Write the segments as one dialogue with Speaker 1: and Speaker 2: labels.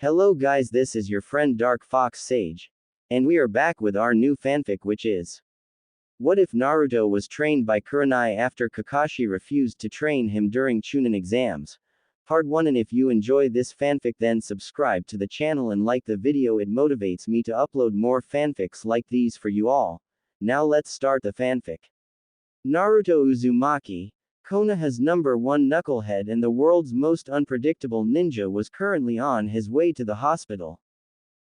Speaker 1: Hello guys, this is your friend Dark Fox Sage. And we are back with our new fanfic, which is, what if Naruto was trained by Kurenai after Kakashi refused to train him during Chunin exams? Part 1. And if you enjoy this fanfic, then subscribe to the channel and like the video, it motivates me to upload more fanfics like these for you all. Now let's start the fanfic. Naruto Uzumaki, Konoha's #1 knucklehead and the world's most unpredictable ninja, was currently on his way to the hospital.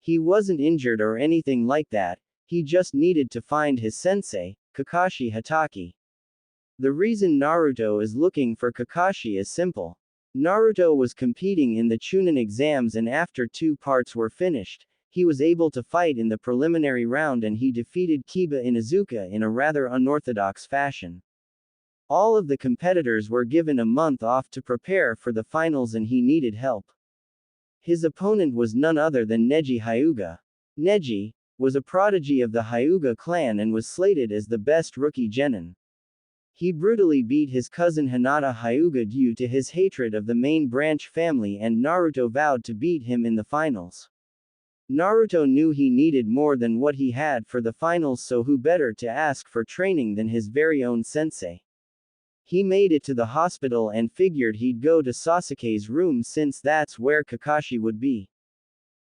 Speaker 1: He wasn't injured or anything like that, he just needed to find his sensei, Kakashi Hatake. The reason Naruto is looking for Kakashi is simple. Naruto was competing in the Chunin exams, and after 2 parts were finished, he was able to fight in the preliminary round and he defeated Kiba Inuzuka in a rather unorthodox fashion. All of the competitors were given a month off to prepare for the finals and he needed help. His opponent was none other than Neji Hyuga. Neji was a prodigy of the Hyuga clan and was slated as the best rookie genin. He brutally beat his cousin Hinata Hyuga due to his hatred of the main branch family, and Naruto vowed to beat him in the finals. Naruto knew he needed more than what he had for the finals, so who better to ask for training than his very own sensei? He made it to the hospital and figured he'd go to Sasuke's room since that's where Kakashi would be.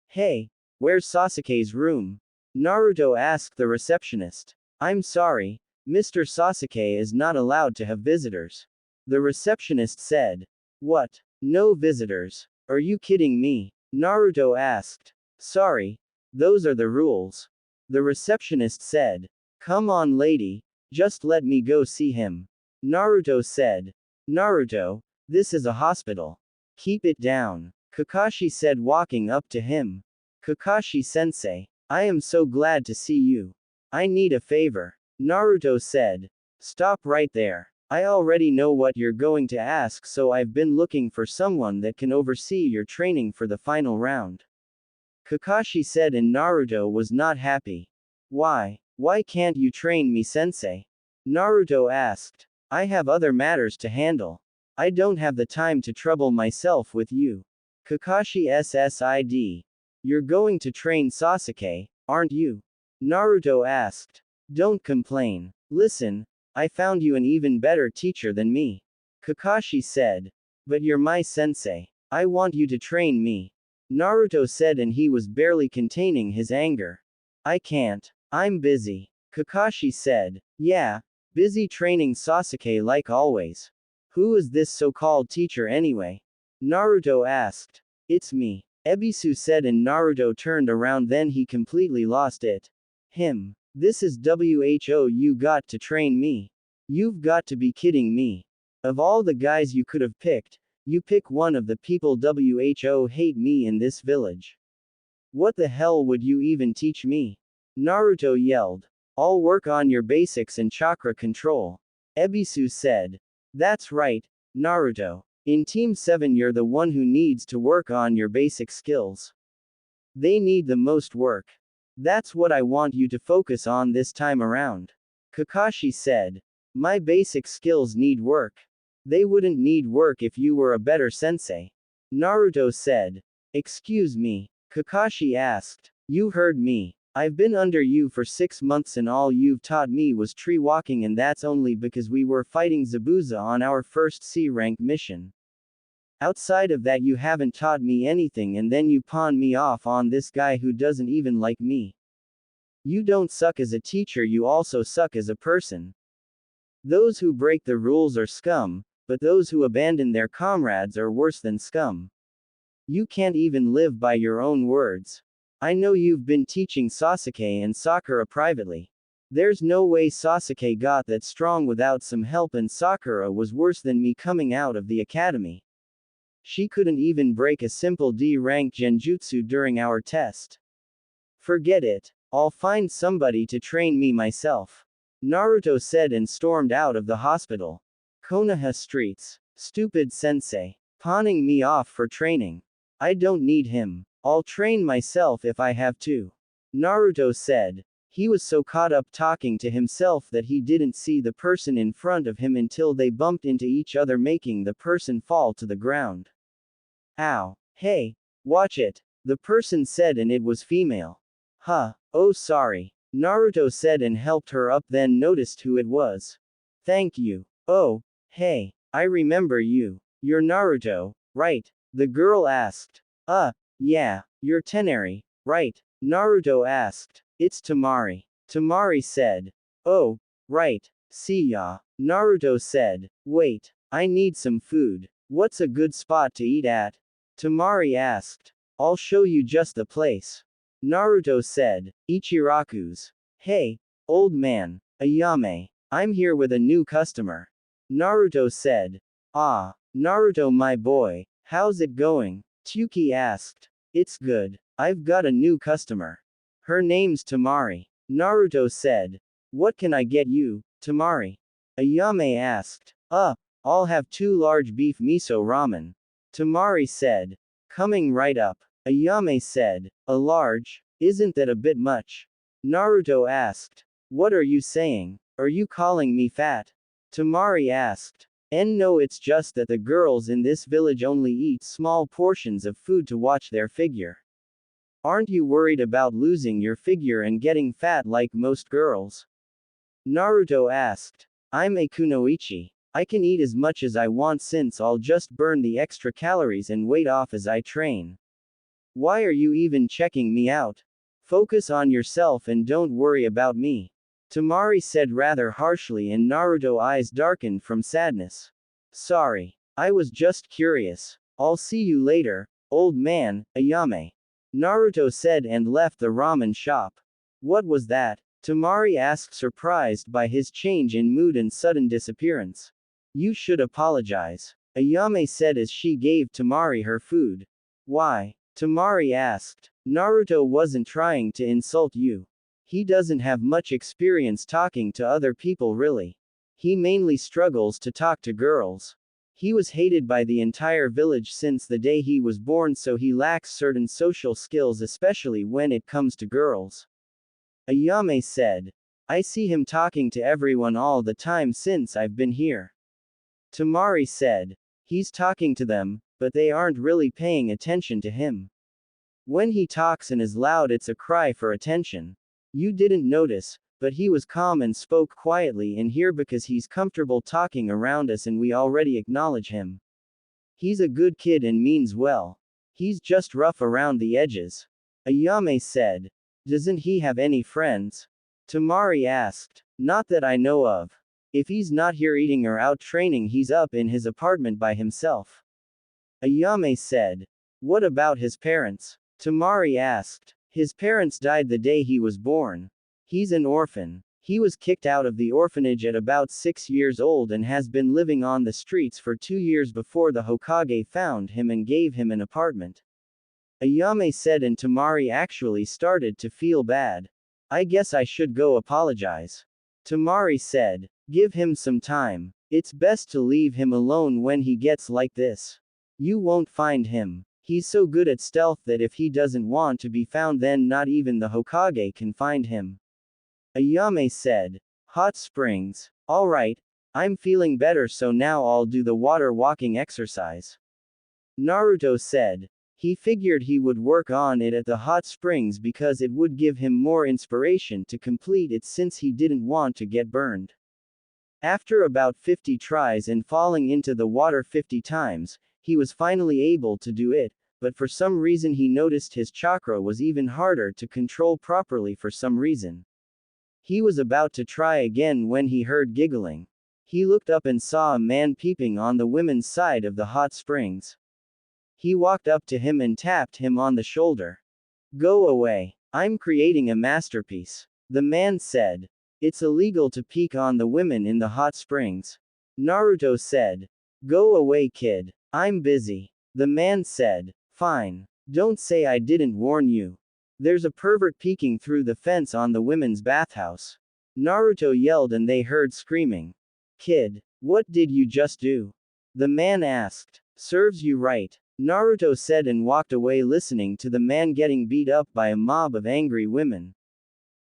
Speaker 1: Hey, where's Sasuke's room? Naruto asked the receptionist. I'm sorry, Mr. Sasuke is not allowed to have visitors. The receptionist said. What? No visitors? Are you kidding me? Naruto asked. Sorry, those are the rules. The receptionist said. Come on, lady, just let me go see him. Naruto said. Naruto, this is a hospital. Keep it down, Kakashi said, walking up to him. Kakashi-sensei, I am so glad to see you. I need a favor. Naruto said. Stop right there. I already know what you're going to ask, so I've been looking for someone that can oversee your training for the final round. Kakashi said, and Naruto was not happy. Why? Why can't you train me, sensei? Naruto asked. I have other matters to handle. I don't have the time to trouble myself with you. Kakashi SSID. You're going to train Sasuke, aren't you? Naruto asked. Don't complain. Listen, I found you an even better teacher than me. Kakashi said. But you're my sensei. I want you to train me. Naruto said, and he was barely containing his anger. I can't. I'm busy. Kakashi said. Yeah, busy training Sasuke like always. Who is this so-called teacher anyway? Naruto asked. It's me, Ebisu said, and Naruto turned around, then he completely lost it. Him. This is WHO, you got to train me? You've got to be kidding me. Of all the guys you could have picked, you pick one of the people WHO hate me in this village. What the hell would you even teach me? Naruto yelled. I'll work on your basics and chakra control. Ebisu said. That's right, Naruto. In Team 7 you're the one who needs to work on your basic skills. They need the most work. That's what I want you to focus on this time around. Kakashi said. My basic skills need work. They wouldn't need work if you were a better sensei. Naruto said. Excuse me? Kakashi asked. You heard me. I've been under you for 6 months and all you've taught me was tree walking, and that's only because we were fighting Zabuza on our first C-rank mission. Outside of that you haven't taught me anything, and then you pawn me off on this guy who doesn't even like me. You don't suck as a teacher, you also suck as a person. Those who break the rules are scum, but those who abandon their comrades are worse than scum. You can't even live by your own words. I know you've been teaching Sasuke and Sakura privately. There's no way Sasuke got that strong without some help, and Sakura was worse than me coming out of the academy. She couldn't even break a simple D-rank genjutsu during our test. Forget it. I'll find somebody to train me myself. Naruto said and stormed out of the hospital. Konoha streets. Stupid sensei. Pawning me off for training. I don't need him. I'll train myself if I have to. Naruto said. He was so caught up talking to himself that he didn't see the person in front of him until they bumped into each other, making the person fall to the ground. Ow. Hey, watch it. The person said, and it was female. Huh, oh sorry. Naruto said and helped her up, then noticed who it was. Thank you. Oh, hey, I remember you. You're Naruto, right? The girl asked. Yeah, you're Tenari, right? Naruto asked. It's Tamari. Tamari said. Oh, right. See ya. Naruto said. Wait, I need some food. What's a good spot to eat at? Tamari asked. I'll show you just the place. Naruto said. Ichiraku's. Hey, old man, Ayame. I'm here with a new customer. Naruto said. Ah, Naruto my boy, how's it going? Tsuki asked. It's good. I've got a new customer. Her name's Tamari. Naruto said. What can I get you, Tamari? Ayame asked. I'll have 2 large beef miso ramen. Tamari said. Coming right up. Ayame said. A large? Isn't that a bit much? Naruto asked. What are you saying? Are you calling me fat? Tamari asked. No, it's just that the girls in this village only eat small portions of food to watch their figure. Aren't you worried about losing your figure and getting fat like most girls? Naruto asked. I'm a kunoichi. I can eat as much as I want since I'll just burn the extra calories and weight off as I train. Why are you even checking me out? Focus on yourself and don't worry about me. Tamari said rather harshly, and Naruto's eyes darkened from sadness. Sorry. I was just curious. I'll see you later, old man, Ayame. Naruto said and left the ramen shop. What was that? Tamari asked, surprised by his change in mood and sudden disappearance. You should apologize. Ayame said as she gave Tamari her food. Why? Tamari asked. Naruto wasn't trying to insult you. He doesn't have much experience talking to other people really. He mainly struggles to talk to girls. He was hated by the entire village since the day he was born, so he lacks certain social skills, especially when it comes to girls. Ayame said. I see him talking to everyone all the time since I've been here. Tamari said. He's talking to them, but they aren't really paying attention to him. When he talks and is loud, it's a cry for attention. You didn't notice, but he was calm and spoke quietly in here because he's comfortable talking around us and we already acknowledge him. He's a good kid and means well. He's just rough around the edges. Ayame said. Doesn't he have any friends? Tamari asked. Not that I know of. If he's not here eating or out training, he's up in his apartment by himself. Ayame said. What about his parents? Tamari asked. His parents died the day he was born. He's an orphan. He was kicked out of the orphanage at about 6 years old and has been living on the streets for 2 years before the Hokage found him and gave him an apartment. Ayame said, and Tamari actually started to feel bad. I guess I should go apologize. Tamari said. Give him some time. It's best to leave him alone when he gets like this. You won't find him. He's so good at stealth that if he doesn't want to be found, then not even the Hokage can find him. Ayame said. Hot springs. Alright. I'm feeling better, so now I'll do the water walking exercise. Naruto said. He figured he would work on it at the hot springs because it would give him more inspiration to complete it since he didn't want to get burned. After about 50 tries and falling into the water 50 times, he was finally able to do it, but for some reason he noticed his chakra was even harder to control properly for some reason. He was about to try again when he heard giggling. He looked up and saw a man peeping on the women's side of the hot springs. He walked up to him and tapped him on the shoulder. Go away. I'm creating a masterpiece. The man said. It's illegal to peek on the women in the hot springs. Naruto said. Go away, kid. I'm busy. The man said. Fine. Don't say I didn't warn you. There's a pervert peeking through the fence on the women's bathhouse. Naruto yelled and they heard screaming. Kid, what did you just do? The man asked. Serves you right. Naruto said and walked away, listening to the man getting beat up by a mob of angry women.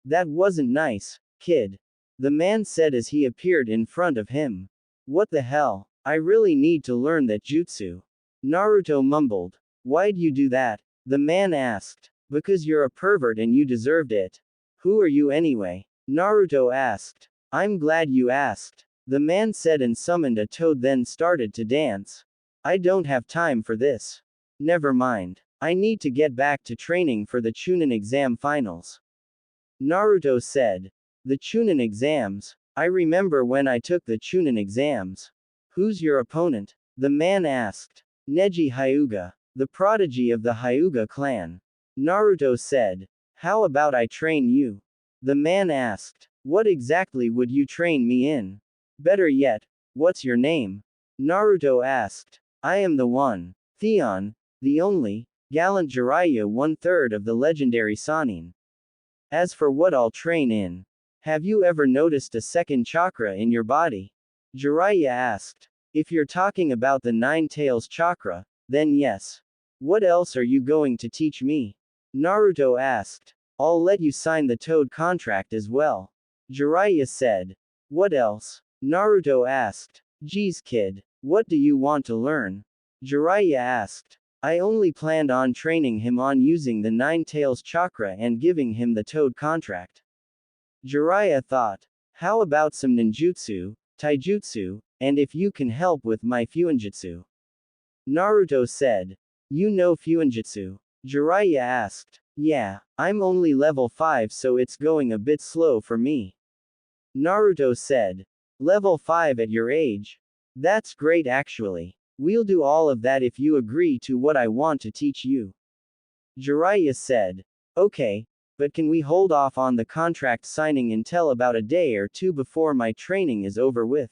Speaker 1: That wasn't nice, kid. The man said as he appeared in front of him. What the hell? I really need to learn that jutsu. Naruto mumbled. Why'd you do that? The man asked. Because you're a pervert and you deserved it. Who are you anyway? Naruto asked. I'm glad you asked. The man said and summoned a toad, then started to dance. I don't have time for this. Never mind. I need to get back to training for the Chunin exam finals. Naruto said. The Chunin exams? I remember when I took the Chunin exams. Who's your opponent? The man asked. Neji Hyuga, the prodigy of the Hyuga clan. Naruto said. How about I train you? The man asked. What exactly would you train me in? Better yet, what's your name? Naruto asked. I am the one. Theon, the only, gallant Jiraiya, 1/3 of the legendary Sannin. As for what I'll train in, have you ever noticed a second chakra in your body? Jiraiya asked. If you're talking about the Nine Tails chakra, then yes. What else are you going to teach me? Naruto asked. I'll let you sign the Toad contract as well. Jiraiya said. What else? Naruto asked. Geez kid, what do you want to learn? Jiraiya asked. I only planned on training him on using the Nine Tails chakra and giving him the Toad contract. Jiraiya thought. How about some ninjutsu, taijutsu, and if you can help with my fuinjutsu? Naruto said. You know fuinjutsu? Jiraiya asked. Yeah, I'm only level 5, so it's going a bit slow for me. Naruto said. Level 5 at your age? That's great actually. We'll do all of that if you agree to what I want to teach you. Jiraiya said. Okay, but can we hold off on the contract signing until about a day or two before my training is over with?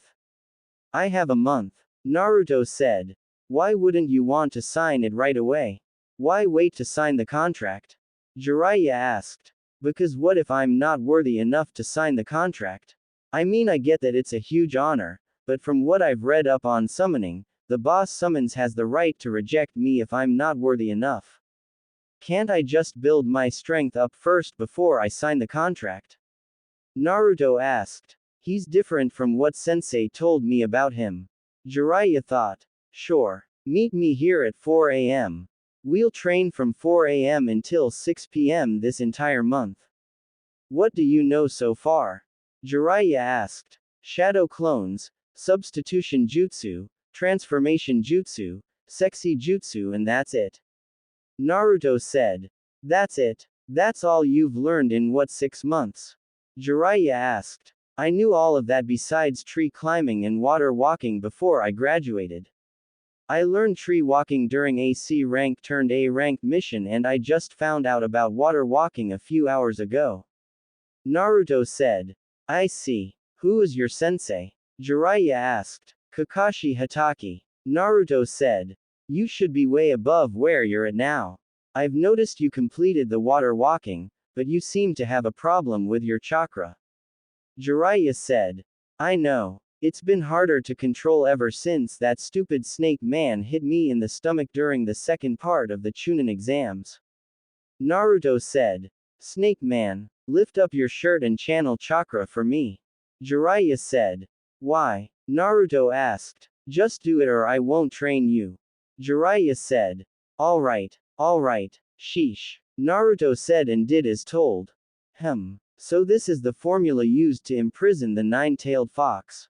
Speaker 1: I have a month. Naruto said. Why wouldn't you want to sign it right away? Why wait to sign the contract? Jiraiya asked. Because what if I'm not worthy enough to sign the contract? I mean, I get that it's a huge honor, but from what I've read up on summoning, the boss summons has the right to reject me if I'm not worthy enough. Can't I just build my strength up first before I sign the contract? Naruto asked. He's different from what Sensei told me about him. Jiraiya thought. Sure. Meet me here at 4 a.m. We'll train from 4 a.m. until 6 p.m. this entire month. What do you know so far? Jiraiya asked. Shadow clones, substitution jutsu, transformation jutsu, sexy jutsu, and that's it. Naruto said. That's it? That's all you've learned in what, 6 months? Jiraiya asked. I knew all of that besides tree climbing and water walking before I graduated. I learned tree walking during a C rank turned A rank mission, and I just found out about water walking a few hours ago. Naruto said. I see. Who is your sensei? Jiraiya asked. Kakashi Hatake. Naruto said. You should be way above where you're at now. I've noticed you completed the water walking, but you seem to have a problem with your chakra. Jiraiya said. I know. It's been harder to control ever since that stupid snake man hit me in the stomach during the second part of the Chunin exams. Naruto said. Snake man, lift up your shirt and channel chakra for me. Jiraiya said. Why? Naruto asked. Just do it or I won't train you. Jiraiya said. Alright, sheesh. Naruto said and did as told. So this is the formula used to imprison the nine-tailed fox.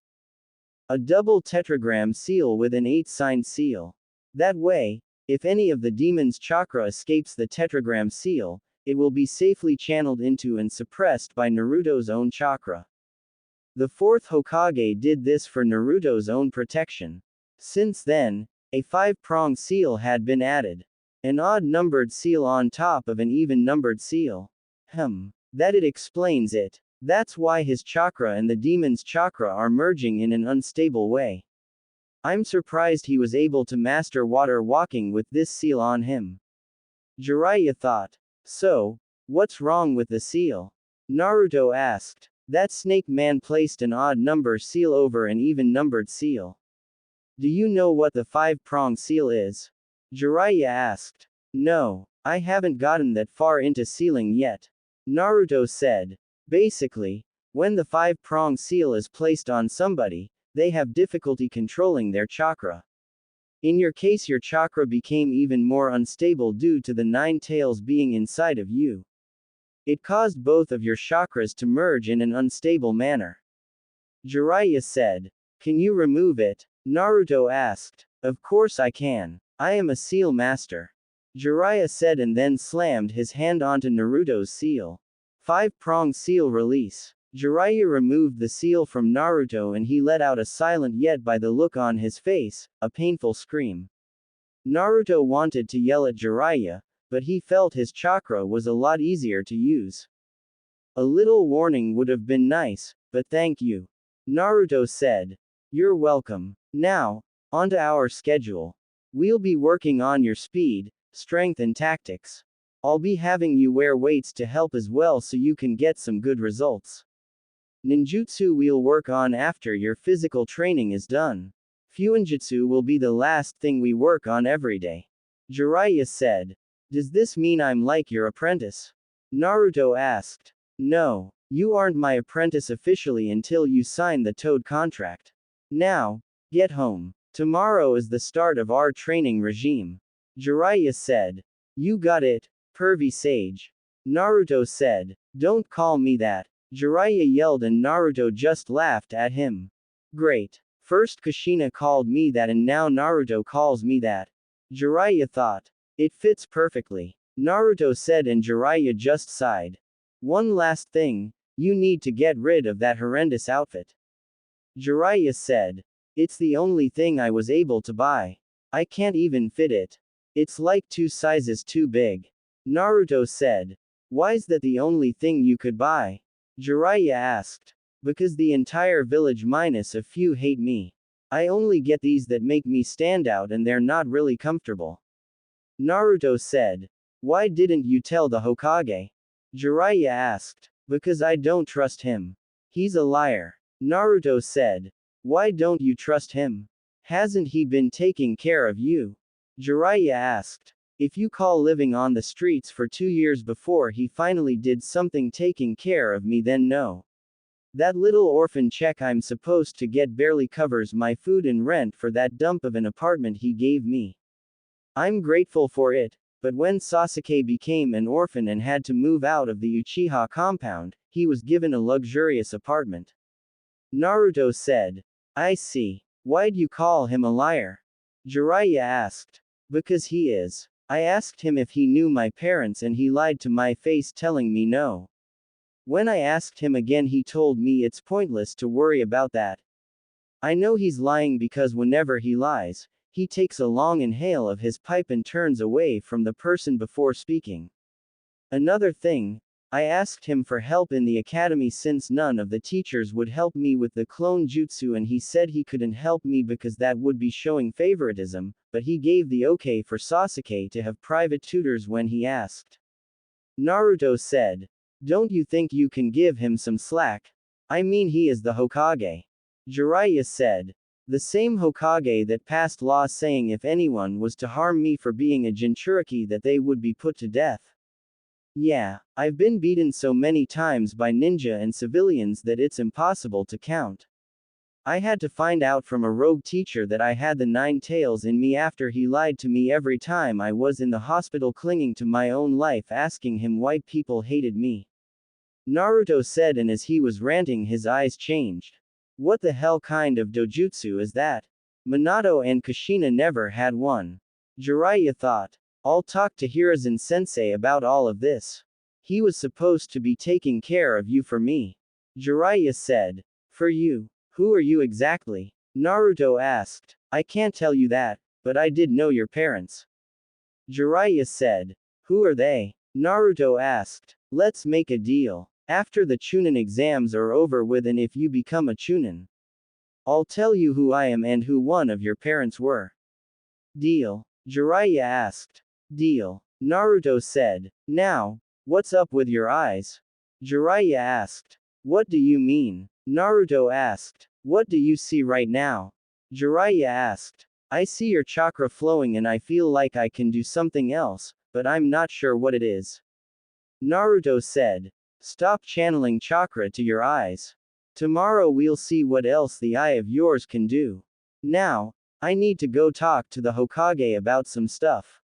Speaker 1: A double tetragram seal with an 8-sign seal. That way, if any of the demon's chakra escapes the tetragram seal, it will be safely channeled into and suppressed by Naruto's own chakra. The fourth Hokage did this for Naruto's own protection. Since then, a 5-pronged seal had been added. An odd-numbered seal on top of an even-numbered seal. That it explains it. That's why his chakra and the demon's chakra are merging in an unstable way. I'm surprised he was able to master water walking with this seal on him. Jiraiya thought. So, what's wrong with the seal? Naruto asked. That snake man placed an odd number seal over an even numbered seal. Do you know what the 5-pronged seal is? Jiraiya asked. No, I haven't gotten that far into sealing yet. Naruto said. Basically, when the 5-pronged seal is placed on somebody, they have difficulty controlling their chakra. In your case, your chakra became even more unstable due to the 9 tails being inside of you. It caused both of your chakras to merge in an unstable manner. Jiraiya said. Can you remove it? Naruto asked. Of course I can. I am a seal master. Jiraiya said and then slammed his hand onto Naruto's seal. 5-pronged seal release. Jiraiya removed the seal from Naruto and he let out a silent yet by the look on his face, a painful scream. Naruto wanted to yell at Jiraiya, but he felt his chakra was a lot easier to use. A little warning would have been nice, but thank you. Naruto said. You're welcome. Now, onto our schedule. We'll be working on your speed, strength and tactics. I'll be having you wear weights to help as well so you can get some good results. Ninjutsu we'll work on after your physical training is done. Fuinjutsu will be the last thing we work on every day. Jiraiya said. Does this mean I'm like your apprentice? Naruto asked. No, you aren't my apprentice officially until you sign the Toad contract. Now, get home. Tomorrow is the start of our training regime. Jiraiya said. You got it, pervy sage. Naruto said. Don't call me that. Jiraiya yelled and Naruto just laughed at him. Great. First Kushina called me that and now Naruto calls me that. Jiraiya thought. It fits perfectly. Naruto said and Jiraiya just sighed. One last thing, you need to get rid of that horrendous outfit. Jiraiya said. It's the only thing I was able to buy. I can't even fit it. It's like 2 sizes too big. Naruto said. Why's that the only thing you could buy? Jiraiya asked. Because the entire village minus a few hate me. I only get these that make me stand out and they're not really comfortable. Naruto said. Why didn't you tell the Hokage? Jiraiya asked. Because I don't trust him. He's a liar. Naruto said. Why don't you trust him? Hasn't he been taking care of you? Jiraiya asked. If you call living on the streets for 2 years before he finally did something taking care of me, then no. That little orphan check I'm supposed to get barely covers my food and rent for that dump of an apartment he gave me. I'm grateful for it, but when Sasuke became an orphan and had to move out of the Uchiha compound, he was given a luxurious apartment. Naruto said. I see. Why'd you call him a liar? Jiraiya asked. Because he is. I asked him if he knew my parents and he lied to my face telling me no. When I asked him again he told me it's pointless to worry about that. I know he's lying because whenever he lies, he takes a long inhale of his pipe and turns away from the person before speaking. Another thing, I asked him for help in the academy since none of the teachers would help me with the clone jutsu and he said he couldn't help me because that would be showing favoritism, but he gave the okay for Sasuke to have private tutors when he asked. Naruto said. Don't you think you can give him some slack? I mean he is the Hokage. Jiraiya said. The same Hokage that passed laws saying if anyone was to harm me for being a Jinchuriki that they would be put to death. Yeah, I've been beaten so many times by ninja and civilians that it's impossible to count. I had to find out from a rogue teacher that I had the 9 tails in me after he lied to me every time I was in the hospital clinging to my own life asking him why people hated me. Naruto said and as he was ranting his eyes changed. What the hell kind of dojutsu is that? Minato and Kushina never had one. Jiraiya thought. I'll talk to Hiruzen sensei about all of this. He was supposed to be taking care of you for me. Jiraiya said. For you? Who are you exactly? Naruto asked. I can't tell you that, but I did know your parents. Jiraiya said. Who are they? Naruto asked. Let's make a deal. After the Chunin exams are over with and if you become a Chunin, I'll tell you who I am and who one of your parents were. Deal? Jiraiya asked. Deal. Naruto said. Now, what's up with your eyes? Jiraiya asked. What do you mean? Naruto asked. What do you see right now? Jiraiya asked. I see your chakra flowing and I feel like I can do something else, but I'm not sure what it is. Naruto said. Stop channeling chakra to your eyes. Tomorrow we'll see what else the eye of yours can do. Now, I need to go talk to the Hokage about some stuff.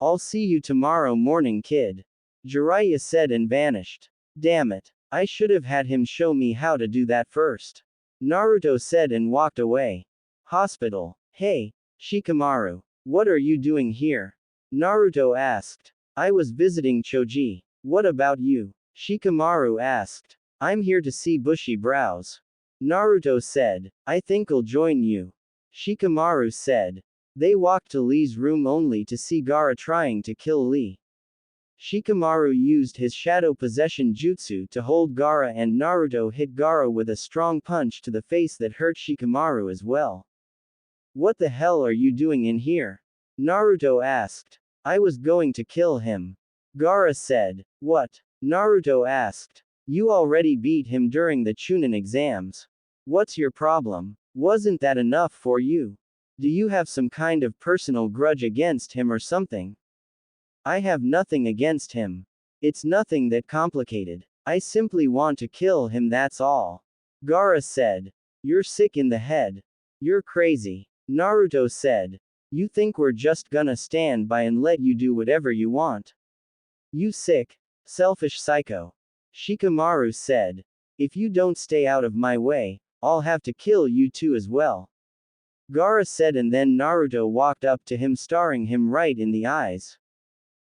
Speaker 1: I'll see you tomorrow morning, kid. Jiraiya said and vanished. Damn it. I should have had him show me how to do that first. Naruto said and walked away. Hospital. Hey, Shikamaru. What are you doing here? Naruto asked. I was visiting Choji. What about you? Shikamaru asked. I'm here to see Bushy Brows. Naruto said. I think I'll join you. Shikamaru said. They walked to Lee's room only to see Gaara trying to kill Lee. Shikamaru used his shadow possession jutsu to hold Gaara, and Naruto hit Gaara with a strong punch to the face that hurt Shikamaru as well. What the hell are you doing in here? Naruto asked. I was going to kill him. Gaara said. What? Naruto asked. You already beat him during the Chunin exams. What's your problem? Wasn't that enough for you? Do you have some kind of personal grudge against him or something? I have nothing against him. It's nothing that complicated. I simply want to kill him, that's all. Gaara said. You're sick in the head. You're crazy. Naruto said. You think we're just gonna stand by and let you do whatever you want? You sick, selfish psycho. Shikamaru said. If you don't stay out of my way, I'll have to kill you too as well. Gaara said, and then Naruto walked up to him, staring him right in the eyes.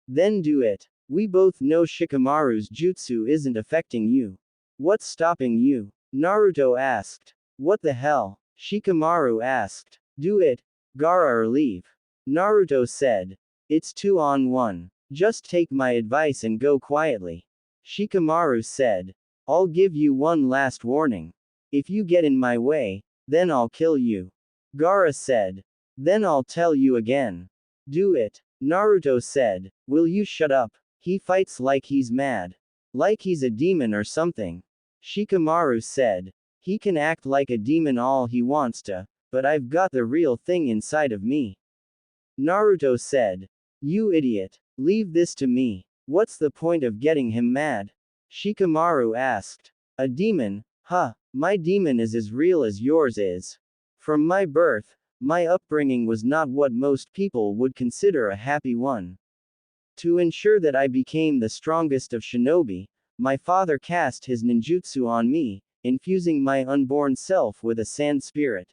Speaker 1: Then do it. We both know Shikamaru's jutsu isn't affecting you. What's stopping you? Naruto asked. What the hell? Shikamaru asked. Do it, Gaara, or leave. Naruto said. It's 2-on-1. Just take my advice and go quietly. Shikamaru said. I'll give you one last warning. If you get in my way, then I'll kill you. Gaara said. Then I'll tell you again. Do it. Naruto said. Will you shut up? He fights like he's mad. Like he's a demon or something. Shikamaru said. He can act like a demon all he wants to, but I've got the real thing inside of me. Naruto said. You idiot. Leave this to me. What's the point of getting him mad? Shikamaru asked. A demon? Huh, my demon is as real as yours is. From my birth, my upbringing was not what most people would consider a happy one. To ensure that I became the strongest of shinobi, my father cast his ninjutsu on me, infusing my unborn self with a sand spirit.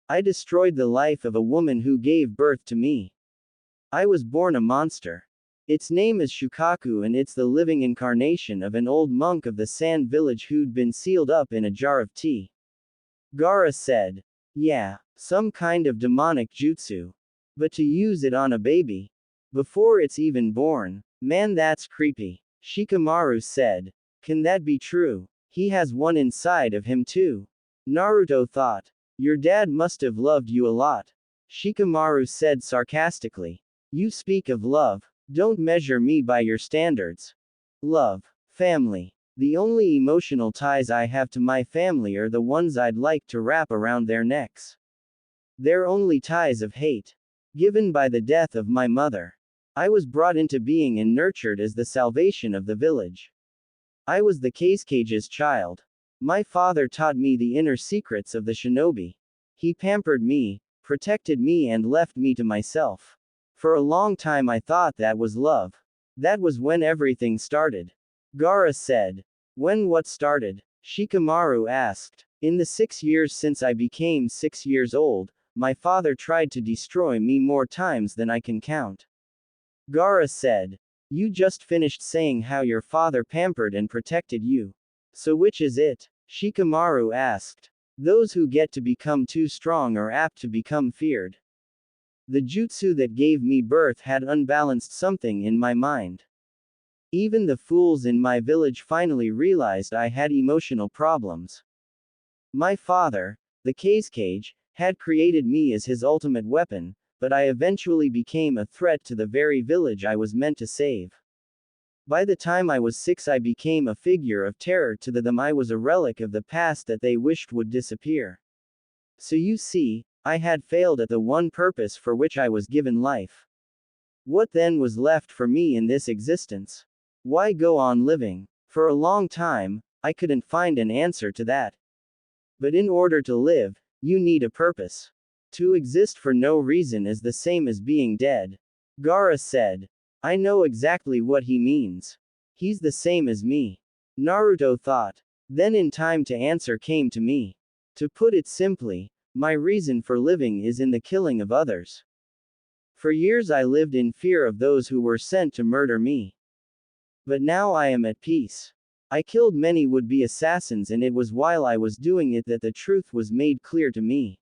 Speaker 1: I destroyed the life of a woman who gave birth to me. I was born a monster. Its name is Shukaku, and it's the living incarnation of an old monk of the sand village who'd been sealed up in a jar of tea. Gaara said. Yeah, some kind of demonic jutsu. But to use it on a baby? Before it's even born? Man, that's creepy. Shikamaru said. Can that be true? He has one inside of him too. Naruto thought. Your dad must have loved you a lot. Shikamaru said sarcastically. You speak of love. Don't measure me by your standards. Love. Family. The only emotional ties I have to my family are the ones I'd like to wrap around their necks. They're only ties of hate. Given by the death of my mother. I was brought into being and nurtured as the salvation of the village. I was the Kakage's child. My father taught me the inner secrets of the shinobi. He pampered me, protected me, and left me to myself. For a long time I thought that was love. That was when everything started. Gaara said. When what started? Shikamaru asked. In the 6 years since I became 6 years old, my father tried to destroy me more times than I can count. Gaara said. You just finished saying how your father pampered and protected you. So which is it? Shikamaru asked. Those who get to become too strong are apt to become feared. The jutsu that gave me birth had unbalanced something in my mind. Even the fools in my village finally realized I had emotional problems. My father, the Kage, had created me as his ultimate weapon, but I eventually became a threat to the very village I was meant to save. By the time I was 6, I became a figure of terror to them. I was a relic of the past that they wished would disappear. So you see, I had failed at the one purpose for which I was given life. What then was left for me in this existence? Why go on living? For a long time, I couldn't find an answer to that. But in order to live, you need a purpose. To exist for no reason is the same as being dead. Gaara said. I know exactly what he means. He's the same as me. Naruto thought. Then in time to answer came to me. To put it simply, my reason for living is in the killing of others. For years I lived in fear of those who were sent to murder me. But now I am at peace. I killed many would-be assassins, and it was while I was doing it that the truth was made clear to me.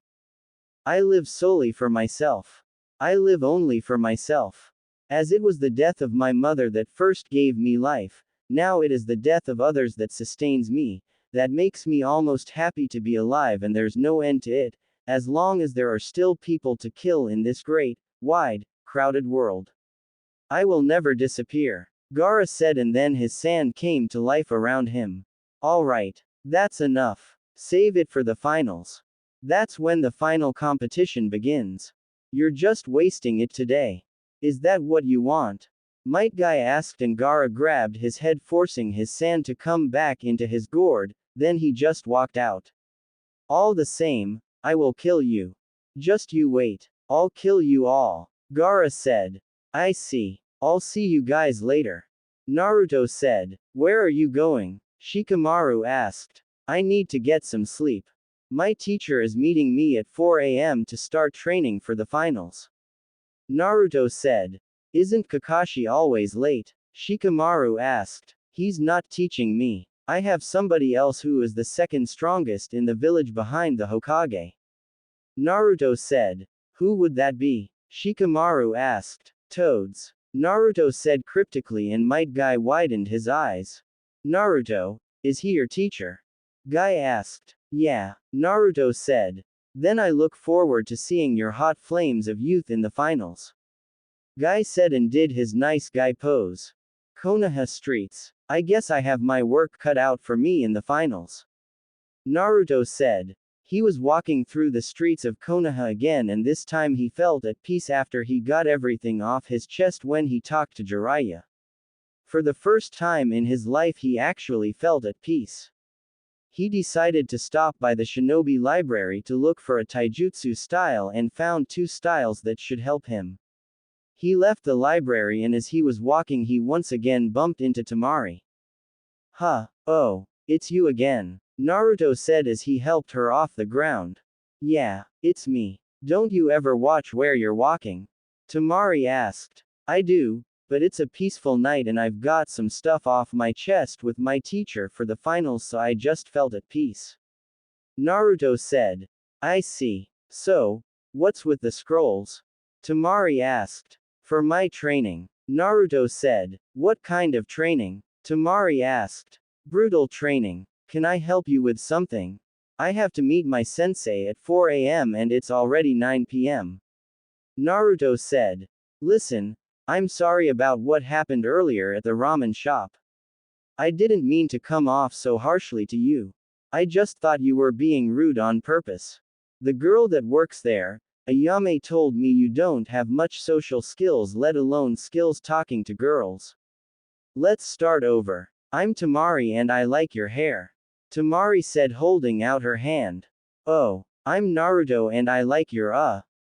Speaker 1: I live solely for myself. I live only for myself. As it was the death of my mother that first gave me life, now it is the death of others that sustains me, that makes me almost happy to be alive, and there's no end to it, as long as there are still people to kill in this great, wide, crowded world. I will never disappear. Gaara said, and then his sand came to life around him. Alright. That's enough. Save it for the finals. That's when the final competition begins. You're just wasting it today. Is that what you want? Might Guy asked, and Gaara grabbed his head, forcing his sand to come back into his gourd, then he just walked out. All the same, I will kill you. Just you wait. I'll kill you all. Gaara said. I see. I'll see you guys later. Naruto said. Where are you going? Shikamaru asked. I need to get some sleep. My teacher is meeting me at 4 a.m. to start training for the finals. Naruto said. Isn't Kakashi always late? Shikamaru asked. He's not teaching me. I have somebody else who is the second strongest in the village behind the Hokage. Naruto said. Who would that be? Shikamaru asked. Toads. Naruto said cryptically, and Might Guy widened his eyes. Naruto, is he your teacher? Guy asked. Yeah, Naruto said. Then I look forward to seeing your hot flames of youth in the finals. Guy said and did his nice guy pose. Konoha streets. I guess I have my work cut out for me in the finals. Naruto said. He was walking through the streets of Konoha again, and this time he felt at peace after he got everything off his chest when he talked to Jiraiya. For the first time in his life he actually felt at peace. He decided to stop by the shinobi library to look for a taijutsu style and found 2 styles that should help him. He left the library, and as he was walking he once again bumped into Temari. Huh, oh, it's you again, Naruto said as he helped her off the ground. Yeah, it's me. Don't you ever watch where you're walking? Temari asked. I do, but it's a peaceful night and I've got some stuff off my chest with my teacher for the finals, so I just felt at peace. Naruto said. I see. So, what's with the scrolls? Temari asked. For my training. Naruto said. What kind of training? Temari asked. Brutal training. Can I help you with something? I have to meet my sensei at 4 a.m. and it's already 9 p.m. Naruto said. Listen, I'm sorry about what happened earlier at the ramen shop. I didn't mean to come off so harshly to you. I just thought you were being rude on purpose. The girl that works there, Ayame, told me you don't have much social skills, let alone skills talking to girls. Let's start over. I'm Temari and I like your hair. Temari said, holding out her hand. Oh, I'm Naruto and I like your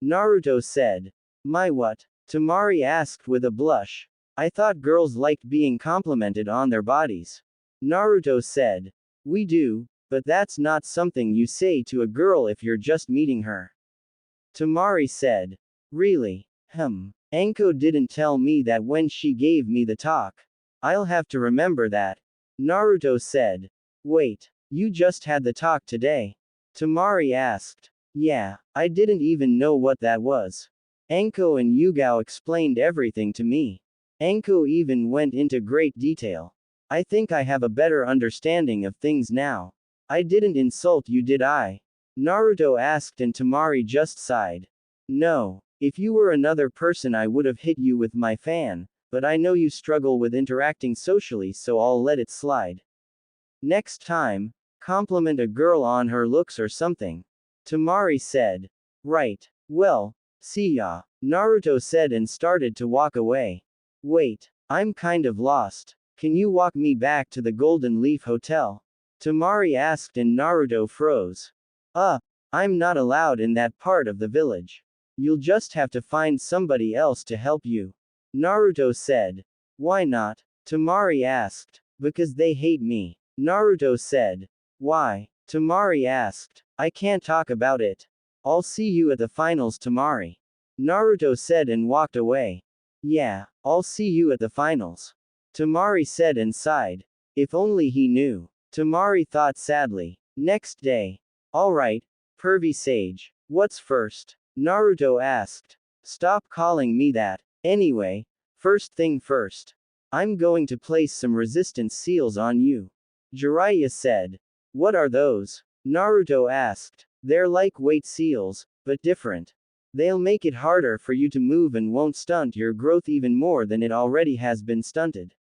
Speaker 1: Naruto said. My what? Temari asked with a blush. I thought girls liked being complimented on their bodies. Naruto said. We do, but that's not something you say to a girl if you're just meeting her. Temari said. Really? Anko didn't tell me that when she gave me the talk. I'll have to remember that. Naruto said. Wait, you just had the talk today? Temari asked. Yeah, I didn't even know what that was. Anko and Yugao explained everything to me. Anko even went into great detail. I think I have a better understanding of things now. I didn't insult you, did I? Naruto asked, and Temari just sighed. No, if you were another person I would have hit you with my fan, but I know you struggle with interacting socially, so I'll let it slide. Next time, compliment a girl on her looks or something. Temari said. Right. Well, see ya, Naruto said and started to walk away. Wait, I'm kind of lost. Can you walk me back to the Golden Leaf Hotel? Temari asked and Naruto froze. I'm not allowed in that part of the village. You'll just have to find somebody else to help you. Naruto said. Why not? Temari asked. Because they hate me. Naruto said. Why? Temari asked. I can't talk about it. I'll see you at the finals, Temari. Naruto said and walked away. Yeah, I'll see you at the finals. Temari said and sighed. If only he knew. Temari thought sadly. Next day. Alright, Pervy Sage. What's first? Naruto asked. Stop calling me that. Anyway, first thing first. I'm going to place some resistance seals on you. Jiraiya said. What are those? Naruto asked. They're like weight seals, but different. They'll make it harder for you to move and won't stunt your growth even more than it already has been stunted.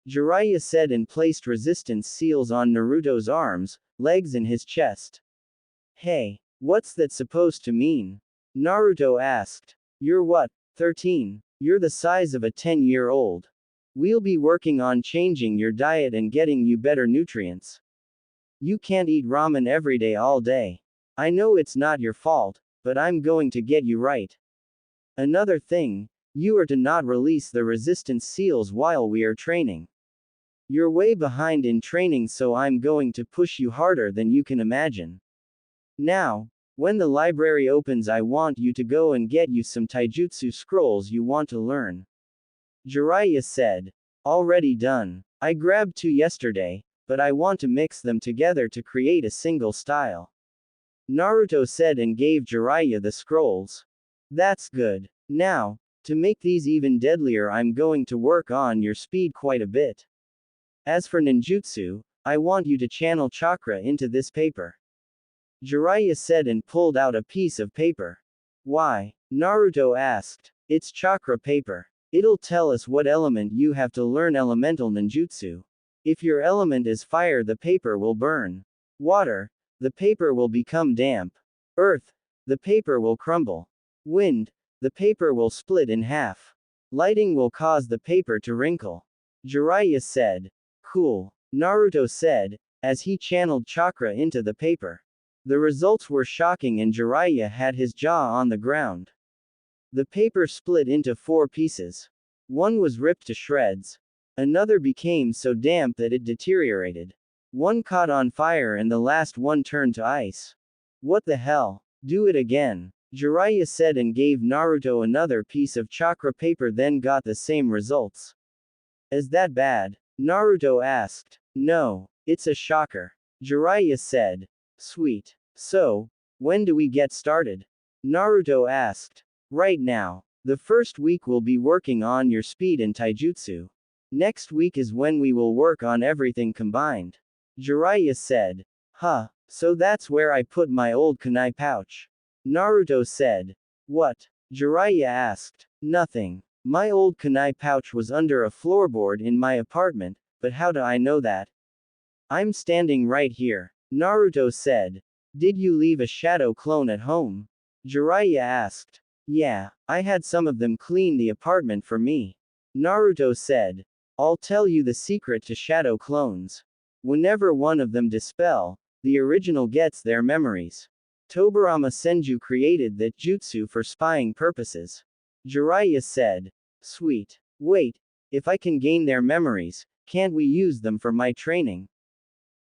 Speaker 1: Jiraiya said and placed resistance seals on Naruto's arms, legs and his chest. Hey, what's that supposed to mean? Naruto asked. You're what, 13? You're the size of a 10-year-old. We'll be working on changing your diet and getting you better nutrients. You can't eat ramen every day all day. I know it's not your fault, but I'm going to get you right. Another thing, you are to not release the resistance seals while we are training. You're way behind in training, so I'm going to push you harder than you can imagine. Now, when the library opens, I want you to go and get you some taijutsu scrolls you want to learn. Jiraiya said. Already done. I grabbed 2 yesterday, but I want to mix them together to create a single style. Naruto said and gave Jiraiya the scrolls. That's good. Now, to make these even deadlier, I'm going to work on your speed quite a bit. As for ninjutsu, I want you to channel chakra into this paper. Jiraiya said and pulled out a piece of paper. Why? Naruto asked. It's chakra paper. It'll tell us what element you have to learn elemental ninjutsu. If your element is fire, the paper will burn. Water, the paper will become damp. Earth, the paper will crumble. Wind, the paper will split in half. Lighting will cause the paper to wrinkle. Jiraiya said. Cool. Naruto said, as he channeled chakra into the paper. The results were shocking and Jiraiya had his jaw on the ground. The paper split into 4 pieces. One was ripped to shreds. Another became so damp that it deteriorated. One caught on fire and the last one turned to ice. What the hell? Do it again. Jiraiya said and gave Naruto another piece of chakra paper, then got the same results. Is that bad? Naruto asked. No, it's a shocker. Jiraiya said. Sweet. So, when do we get started? Naruto asked. Right now. The first week we'll be working on your speed and taijutsu. Next week is when we will work on everything combined. Jiraiya said. Huh, so that's where I put my old kunai pouch. Naruto said. What? Jiraiya asked. Nothing. My old kunai pouch was under a floorboard in my apartment, but how do I know that? I'm standing right here. Naruto said. Did you leave a shadow clone at home? Jiraiya asked. Yeah, I had some of them clean the apartment for me. Naruto said. I'll tell you the secret to shadow clones. Whenever one of them dispel, the original gets their memories. Tobirama Senju created that jutsu for spying purposes. Jiraiya said. Sweet. Wait, if I can gain their memories, can't we use them for my training?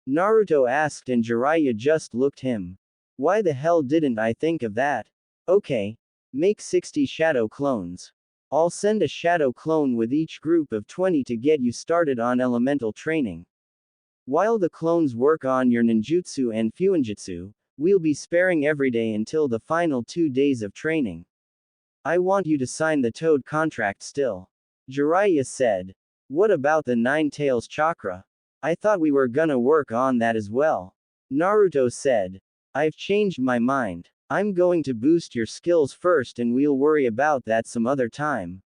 Speaker 1: Naruto asked and Jiraiya just looked him. Why the hell didn't I think of that? Okay. Make 60 shadow clones. I'll send a shadow clone with each group of 20 to get you started on elemental training. While the clones work on your ninjutsu and fuinjutsu, we'll be sparing every day until the final 2 days of training. I want you to sign the Toad contract still. Jiraiya said. What about the 9 tails chakra? I thought we were gonna work on that as well. Naruto said. I've changed my mind. I'm going to boost your skills first and we'll worry about that some other time.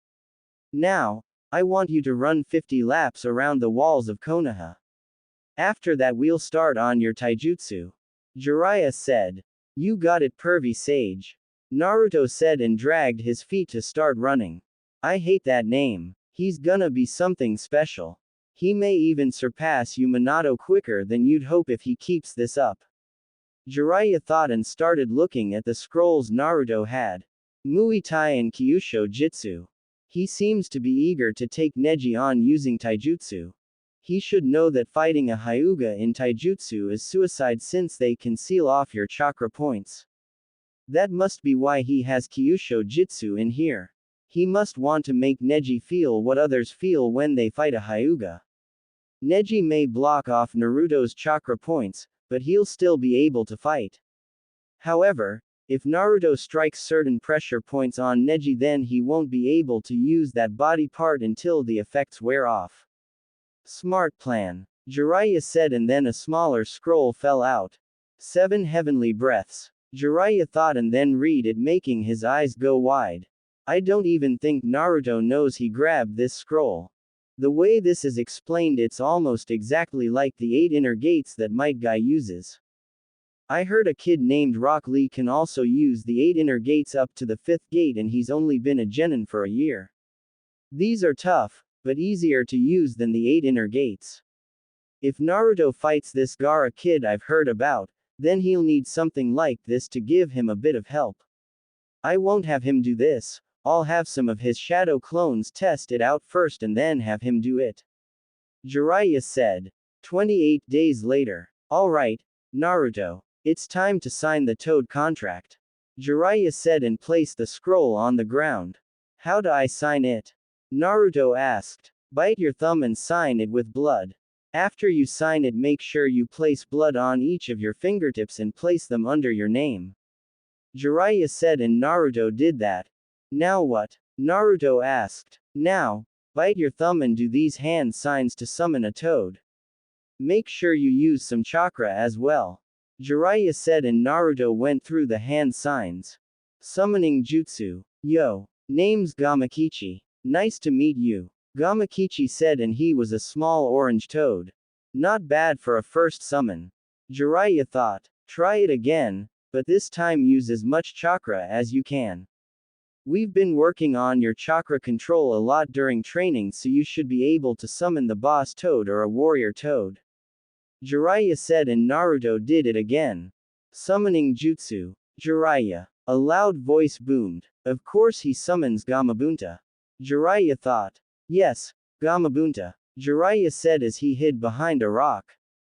Speaker 1: Now, I want you to run 50 laps around the walls of Konoha. After that we'll start on your taijutsu. Jiraiya said. You got it, Pervy Sage. Naruto said and dragged his feet to start running. I hate that name. He's gonna be something special. He may even surpass you Minato quicker than you'd hope if he keeps this up. Jiraiya thought and started looking at the scrolls Naruto had. Muay Thai and Kyusho Jitsu. He seems to be eager to take Neji on using taijutsu. He should know that fighting a Hyuga in taijutsu is suicide since they can seal off your chakra points. That must be why he has Kyusho Jitsu in here. He must want to make Neji feel what others feel when they fight a Hyuga. Neji may block off Naruto's chakra points, but he'll still be able to fight. However, if Naruto strikes certain pressure points on Neji, then he won't be able to use that body part until the effects wear off. Smart plan, Jiraiya said, and then a smaller scroll fell out. 7 heavenly breaths. Jiraiya thought and then read it, making his eyes go wide. I don't even think Naruto knows he grabbed this scroll. The way this is explained, it's almost exactly like the 8 inner gates that Might Guy uses. I heard a kid named Rock Lee can also use the 8 inner gates up to the 5th gate, and he's only been a genin for a year. These are tough, but easier to use than the 8 inner gates. If Naruto fights this Gaara kid I've heard about, then he'll need something like this to give him a bit of help. I won't have him do this. I'll have some of his shadow clones test it out first and then have him do it. Jiraiya said. 28 days later. Alright, Naruto. It's time to sign the Toad contract. Jiraiya said and placed the scroll on the ground. How do I sign it? Naruto asked. Bite your thumb and sign it with blood. After you sign it, make sure you place blood on each of your fingertips and place them under your name. Jiraiya said, and Naruto did that. Now what? Naruto asked. Now, bite your thumb and do these hand signs to summon a toad. Make sure you use some chakra as well. Jiraiya said, and Naruto went through the hand signs. Summoning jutsu. Yo. Name's Gamakichi. Nice to meet you. Gamakichi said, and he was a small orange toad. Not bad for a first summon. Jiraiya thought. Try it again, but this time use as much chakra as you can. We've been working on your chakra control a lot during training, so you should be able to summon the boss toad or a warrior toad. Jiraiya said, and Naruto did it again. Summoning jutsu. Jiraiya. A loud voice boomed. Of course he summons Gamabunta. Jiraiya thought. Yes, Gamabunta. Jiraiya said as he hid behind a rock.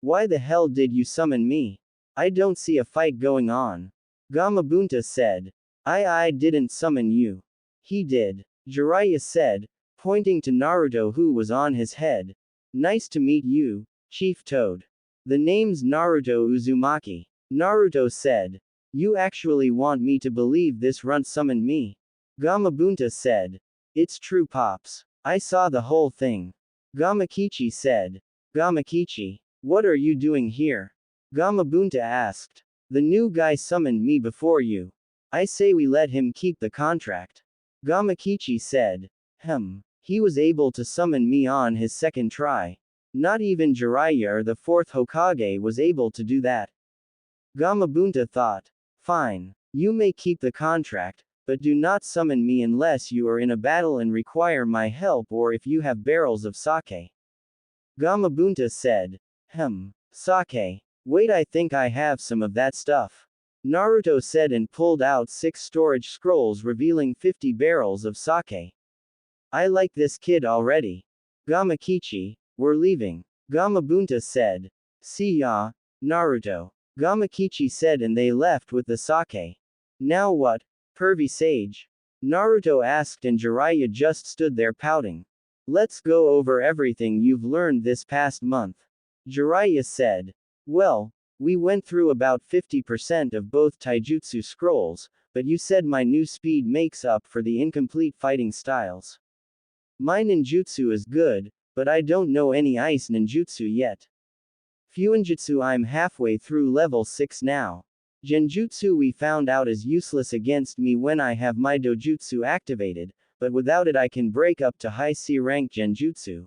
Speaker 1: Why the hell did you summon me? I don't see a fight going on. Gamabunta said. I didn't summon you. He did. Jiraiya said, pointing to Naruto who was on his head. Nice to meet you, Chief Toad. The name's Naruto Uzumaki. Naruto said. You actually want me to believe this runt summoned me? Gamabunta said. It's true, Pops. I saw the whole thing. Gamakichi said. Gamakichi, what are you doing here? Gamabunta asked. The new guy summoned me before you. I say we let him keep the contract. Gamakichi said. He was able to summon me on his second try. Not even Jiraiya or the 4th Hokage was able to do that. Gamabunta thought. Fine. You may keep the contract, but do not summon me unless you are in a battle and require my help, or if you have barrels of sake. Gamabunta said. Sake. Wait, I think I have some of that stuff. Naruto said and pulled out 6 storage scrolls revealing 50 barrels of sake. I like this kid already. Gamakichi, we're leaving. Gamabunta said. See ya, Naruto. Gamakichi said, and they left with the sake. Now what, pervy sage? Naruto asked, and Jiraiya just stood there pouting. Let's go over everything you've learned this past month. Jiraiya said. Well, we went through about 50% of both taijutsu scrolls, but you said my new speed makes up for the incomplete fighting styles. My ninjutsu is good, but I don't know any ice ninjutsu yet. Fuinjutsu, I'm halfway through level 6 now. Genjutsu we found out is useless against me when I have my dojutsu activated, but without it I can break up to high C rank genjutsu.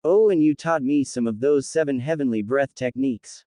Speaker 1: Oh, and you taught me some of those 7 heavenly breath techniques.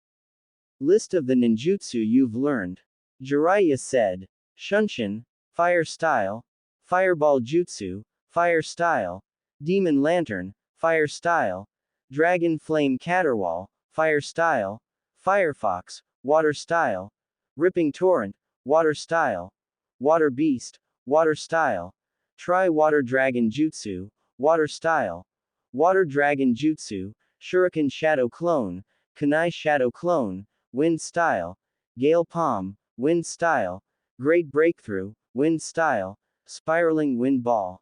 Speaker 1: List of the ninjutsu you've learned. Jiraiya said. Shunshin, Fire Style, Fireball Jutsu, Fire Style, Demon Lantern, Fire Style, Dragon Flame Caterwall, Fire Style, Firefox, water style. Ripping torrent, water style. Water beast, water style. Try water dragon jutsu, water style. Water dragon jutsu, shuriken shadow clone, kunai shadow clone, wind style. Gale palm, wind style. Great breakthrough, wind style. Spiraling wind ball.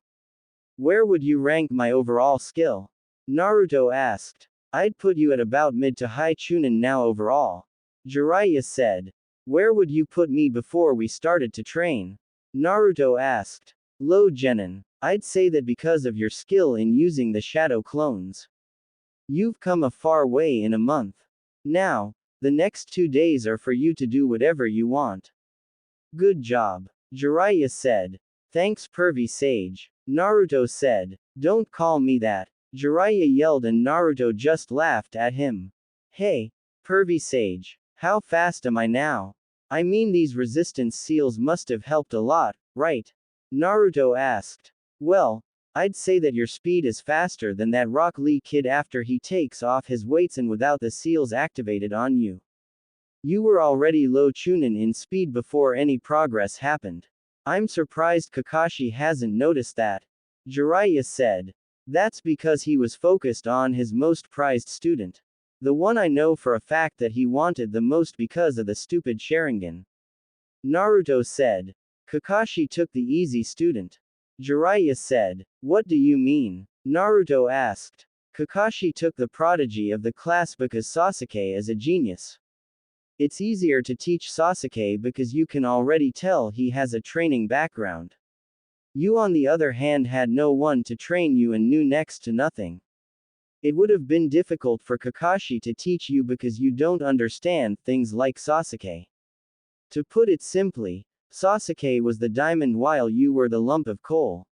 Speaker 1: Where would you rank my overall skill? Naruto asked. I'd put you at about mid to high chunin now overall. Jiraiya said. Where would you put me before we started to train? Naruto asked. Low genin. I'd say that because of your skill in using the shadow clones. You've come a far way in a month. Now, the next 2 days are for you to do whatever you want. Good job. Jiraiya said. Thanks pervy sage. Naruto said. Don't call me that. Jiraiya yelled and Naruto just laughed at him. Hey, pervy sage. How fast am I now? I mean these resistance seals must have helped a lot, right? Naruto asked. Well, I'd say that your speed is faster than that Rock Lee kid after he takes off his weights and without the seals activated on you. You were already low chunin in speed before any progress happened. I'm surprised Kakashi hasn't noticed that. Jiraiya said. That's because he was focused on his most prized student. The one I know for a fact that he wanted the most because of the stupid Sharingan. Naruto said. Kakashi took the easy student. Jiraiya said. What do you mean? Naruto asked. Kakashi took the prodigy of the class because Sasuke is a genius. It's easier to teach Sasuke because you can already tell he has a training background. You on the other hand had no one to train you and knew next to nothing. It would have been difficult for Kakashi to teach you because you don't understand things like Sasuke. To put it simply, Sasuke was the diamond while you were the lump of coal.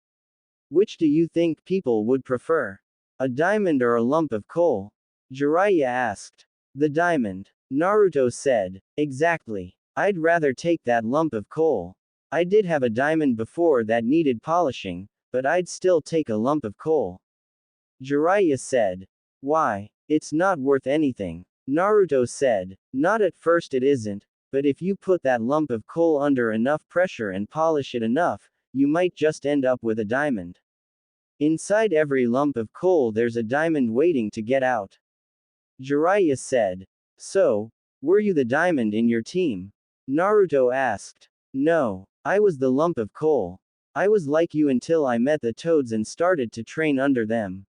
Speaker 1: Which do you think people would prefer? A diamond or a lump of coal? Jiraiya asked. The diamond. Naruto said. Exactly. I'd rather take that lump of coal. I did have a diamond before that needed polishing, but I'd still take a lump of coal. Jiraiya said. Why? It's not worth anything. Naruto said. Not at first it isn't, but if you put that lump of coal under enough pressure and polish it enough, you might just end up with a diamond. Inside every lump of coal there's a diamond waiting to get out. Jiraiya said. So, were you the diamond in your team? Naruto asked. No, I was the lump of coal. I was like you until I met the toads and started to train under them.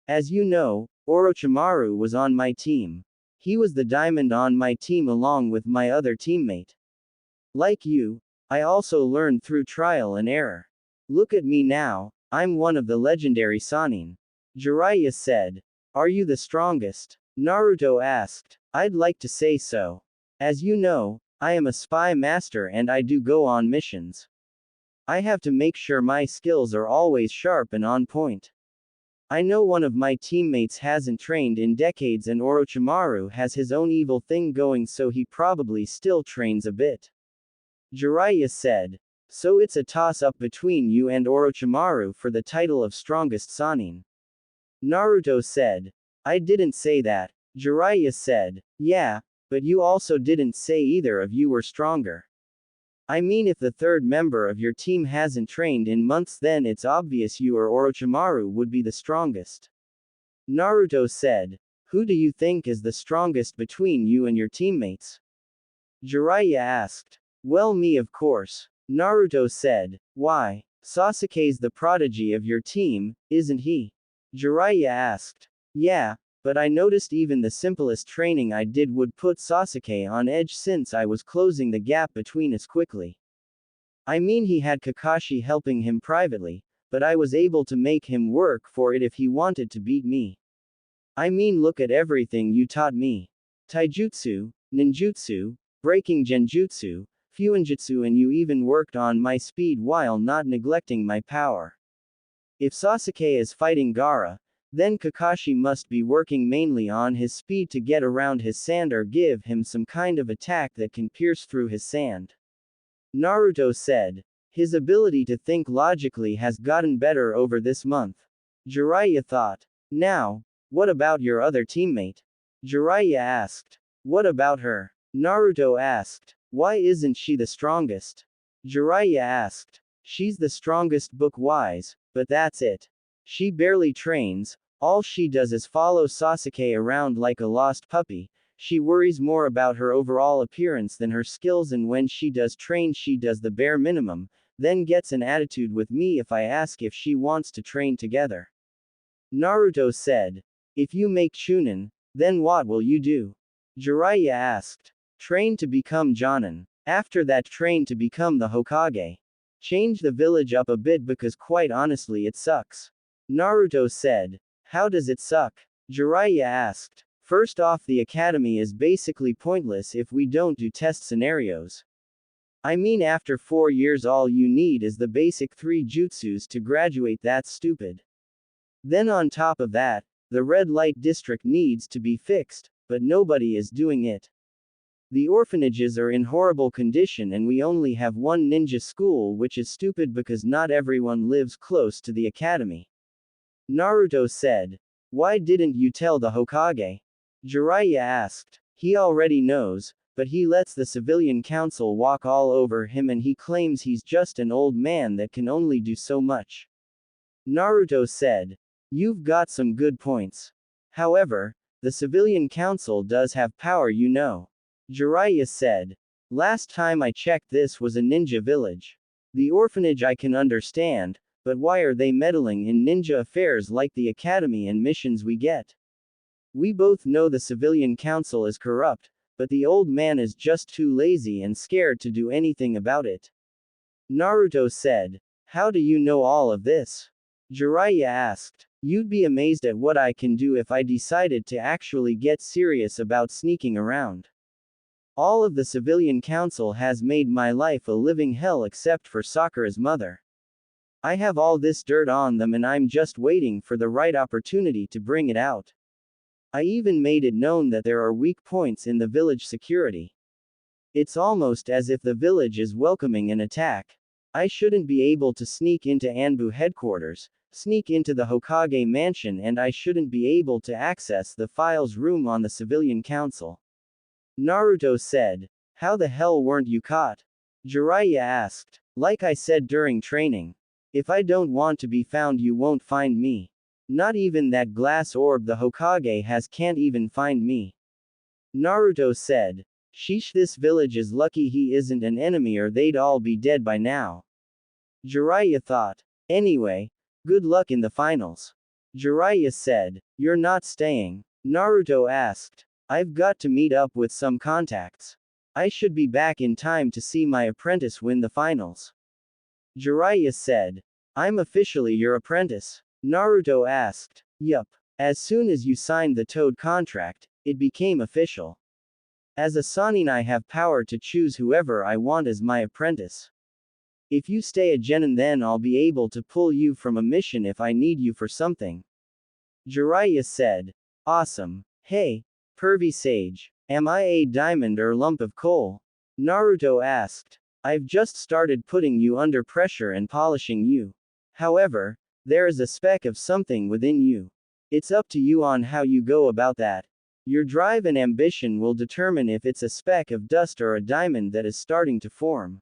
Speaker 1: As you know, Orochimaru was on my team. He was the diamond on my team along with my other teammate. Like you, I also learned through trial and error. Look at me now, I'm one of the legendary Sannin. Jiraiya said. Are you the strongest? Naruto asked. I'd like to say so. As you know, I am a spy master and I do go on missions. I have to make sure my skills are always sharp and on point. I know one of my teammates hasn't trained in decades and Orochimaru has his own evil thing going, so he probably still trains a bit. Jiraiya said. So it's a toss-up between you and Orochimaru for the title of strongest Sannin. Naruto said. I didn't say that. Jiraiya said. Yeah, but you also didn't say either of you were stronger. I mean, if the third member of your team hasn't trained in months, then it's obvious you or Orochimaru would be the strongest. Naruto said. Who do you think is the strongest between you and your teammates? Jiraiya asked. Well, me of course. Naruto said. Why? Sasuke's the prodigy of your team, isn't he? Jiraiya asked. Yeah, but I noticed even the simplest training I did would put Sasuke on edge since I was closing the gap between us quickly. I mean, he had Kakashi helping him privately, but I was able to make him work for it if he wanted to beat me. I mean, look at everything you taught me. Taijutsu, ninjutsu, breaking genjutsu, fuinjutsu, and you even worked on my speed while not neglecting my power. If Sasuke is fighting Gaara, then Kakashi must be working mainly on his speed to get around his sand or give him some kind of attack that can pierce through his sand. Naruto said. His ability to think logically has gotten better over this month. Jiraiya thought. Now, what about your other teammate? Jiraiya asked. What about her? Naruto asked. Why isn't she the strongest? Jiraiya asked. She's the strongest book-wise, but that's it. She barely trains, all she does is follow Sasuke around like a lost puppy. She worries more about her overall appearance than her skills, and when she does train she does the bare minimum, then gets an attitude with me if I ask if she wants to train together. Naruto said. If you make Chunin, then what will you do? Jiraiya asked. Train to become Jonin. After that train to become the Hokage. Change the village up a bit because quite honestly it sucks. Naruto said. How does it suck? Jiraiya asked. First off, the academy is basically pointless if we don't do test scenarios. I mean, after 4 years all you need is the basic 3 jutsus to graduate. That's stupid. Then on top of that, the red light district needs to be fixed, but nobody is doing it. The orphanages are in horrible condition and we only have one ninja school, which is stupid because not everyone lives close to the academy. Naruto said. Why didn't you tell the Hokage? Jiraiya asked. He already knows, but he lets the civilian council walk all over him and he claims he's just an old man that can only do so much. Naruto said. You've got some good points. However, the civilian council does have power, you know. Jiraiya said. Last time I checked this was a ninja village. The orphanage I can understand, but why are they meddling in ninja affairs like the academy and missions we get? We both know the civilian council is corrupt, but the old man is just too lazy and scared to do anything about it. Naruto said. How do you know all of this? Jiraiya asked. You'd be amazed at what I can do if I decided to actually get serious about sneaking around. All of the civilian council has made my life a living hell except for Sakura's mother. I have all this dirt on them and I'm just waiting for the right opportunity to bring it out. I even made it known that there are weak points in the village security. It's almost as if the village is welcoming an attack. I shouldn't be able to sneak into Anbu headquarters, sneak into the Hokage mansion, and I shouldn't be able to access the files room on the civilian council. Naruto said. How the hell weren't you caught? Jiraiya asked. Like I said during training. If I don't want to be found you won't find me. Not even that glass orb the Hokage has can't even find me. Naruto said. Sheesh, this village is lucky he isn't an enemy or they'd all be dead by now. Jiraiya thought. Anyway, good luck in the finals. Jiraiya said. You're not staying? Naruto asked. I've got to meet up with some contacts. I should be back in time to see my apprentice win the finals. Jiraiya said. I'm officially your apprentice? Naruto asked. Yup. As soon as you signed the Toad contract, it became official. As a Sannin I have power to choose whoever I want as my apprentice. If you stay a genin then I'll be able to pull you from a mission if I need you for something. Jiraiya said. Awesome. Hey, pervy sage. Am I a diamond or lump of coal? Naruto asked. I've just started putting you under pressure and polishing you. However, there is a speck of something within you. It's up to you on how you go about that. Your drive and ambition will determine if it's a speck of dust or a diamond that is starting to form.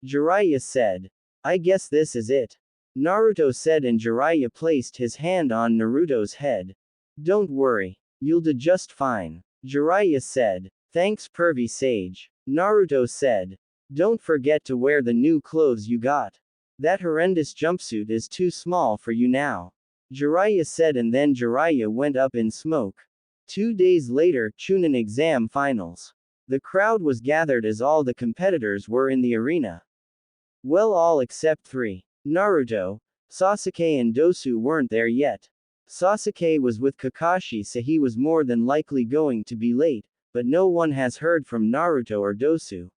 Speaker 1: Jiraiya said. I guess this is it. Naruto said, and Jiraiya placed his hand on Naruto's head. Don't worry. You'll do just fine. Jiraiya said. Thanks, pervy sage. Naruto said. Don't forget to wear the new clothes you got. That horrendous jumpsuit is too small for you now. Jiraiya said, and then Jiraiya went up in smoke. 2 days later, Chunin exam finals. The crowd was gathered as all the competitors were in the arena. Well, all except 3. Naruto, Sasuke and Dosu weren't there yet. Sasuke was with Kakashi, so he was more than likely going to be late, but no one has heard from Naruto or Dosu.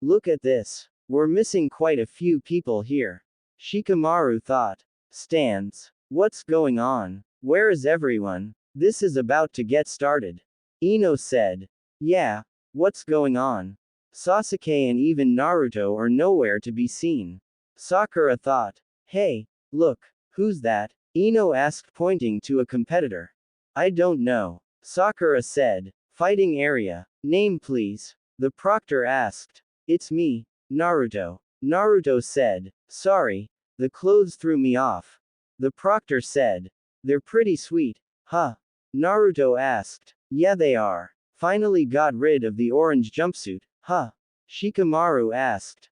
Speaker 1: Look at this. We're missing quite a few people here. Shikamaru thought. Stands. What's going on? Where is everyone? This is about to get started. Ino said. Yeah, what's going on? Sasuke and even Naruto are nowhere to be seen. Sakura thought. Hey, look, who's that? Ino asked, pointing to a competitor. I don't know. Sakura said. Fighting area. Name please. The proctor asked. It's me, Naruto. Naruto said. Sorry, the clothes threw me off. The proctor said. They're pretty sweet, huh? Naruto asked. Yeah, they are. Finally got rid of the orange jumpsuit, huh? Shikamaru asked.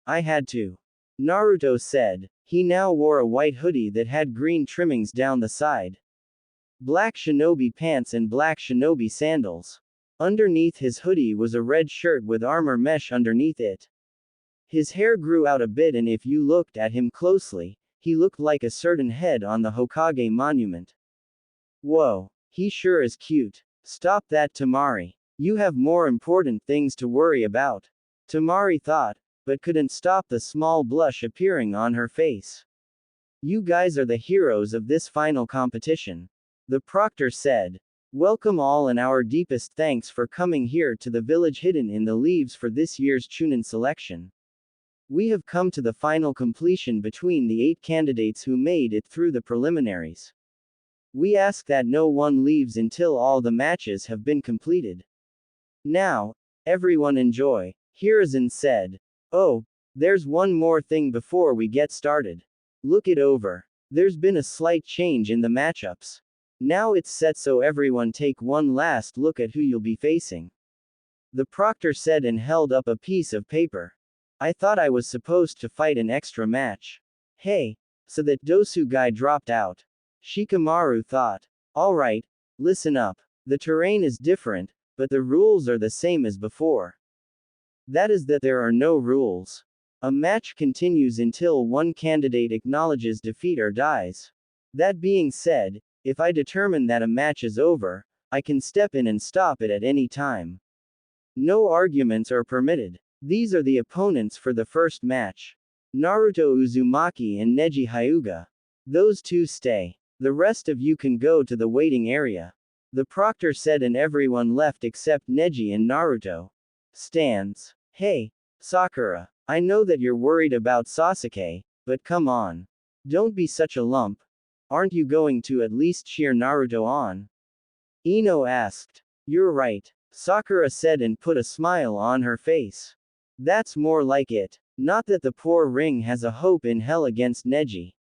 Speaker 1: I had to. Naruto said. He now wore a white hoodie that had green trimmings down the side, black shinobi pants and black shinobi sandals. Underneath his hoodie was a red shirt with armor mesh underneath it. His hair grew out a bit, and if you looked at him closely, he looked like a certain head on the Hokage monument. Whoa, he sure is cute. Stop that, Tamari. You have more important things to worry about. Tamari thought, but couldn't stop the small blush appearing on her face. You guys are the heroes of this final competition. The proctor said. Welcome all, and our deepest thanks for coming here to the village hidden in the leaves for this year's Chunin selection. We have come to the final completion between the 8 candidates who made it through the preliminaries. We ask that no one leaves until all the matches have been completed. Now, everyone enjoy, Hiruzen said. Oh, there's one more thing before we get started. Look it over. There's been a slight change in the matchups. Now it's set so everyone take one last look at who you'll be facing. The proctor said and held up a piece of paper. I thought I was supposed to fight an extra match. Hey, so that Dosu guy dropped out. Shikamaru thought. Alright, listen up. The terrain is different, but the rules are the same as before. That is that there are no rules. A match continues until one candidate acknowledges defeat or dies. That being said, if I determine that a match is over, I can step in and stop it at any time. No arguments are permitted. These are the opponents for the first match. Naruto Uzumaki and Neji Hyuga. Those two stay. The rest of you can go to the waiting area. The proctor said, and everyone left except Neji and Naruto. Stands. Hey, Sakura. I know that you're worried about Sasuke, but come on. Don't be such a lump. Aren't you going to at least cheer Naruto on? Ino asked. You're right, Sakura said and put a smile on her face. That's more like it. Not that the poor ring has a hope in hell against Neji.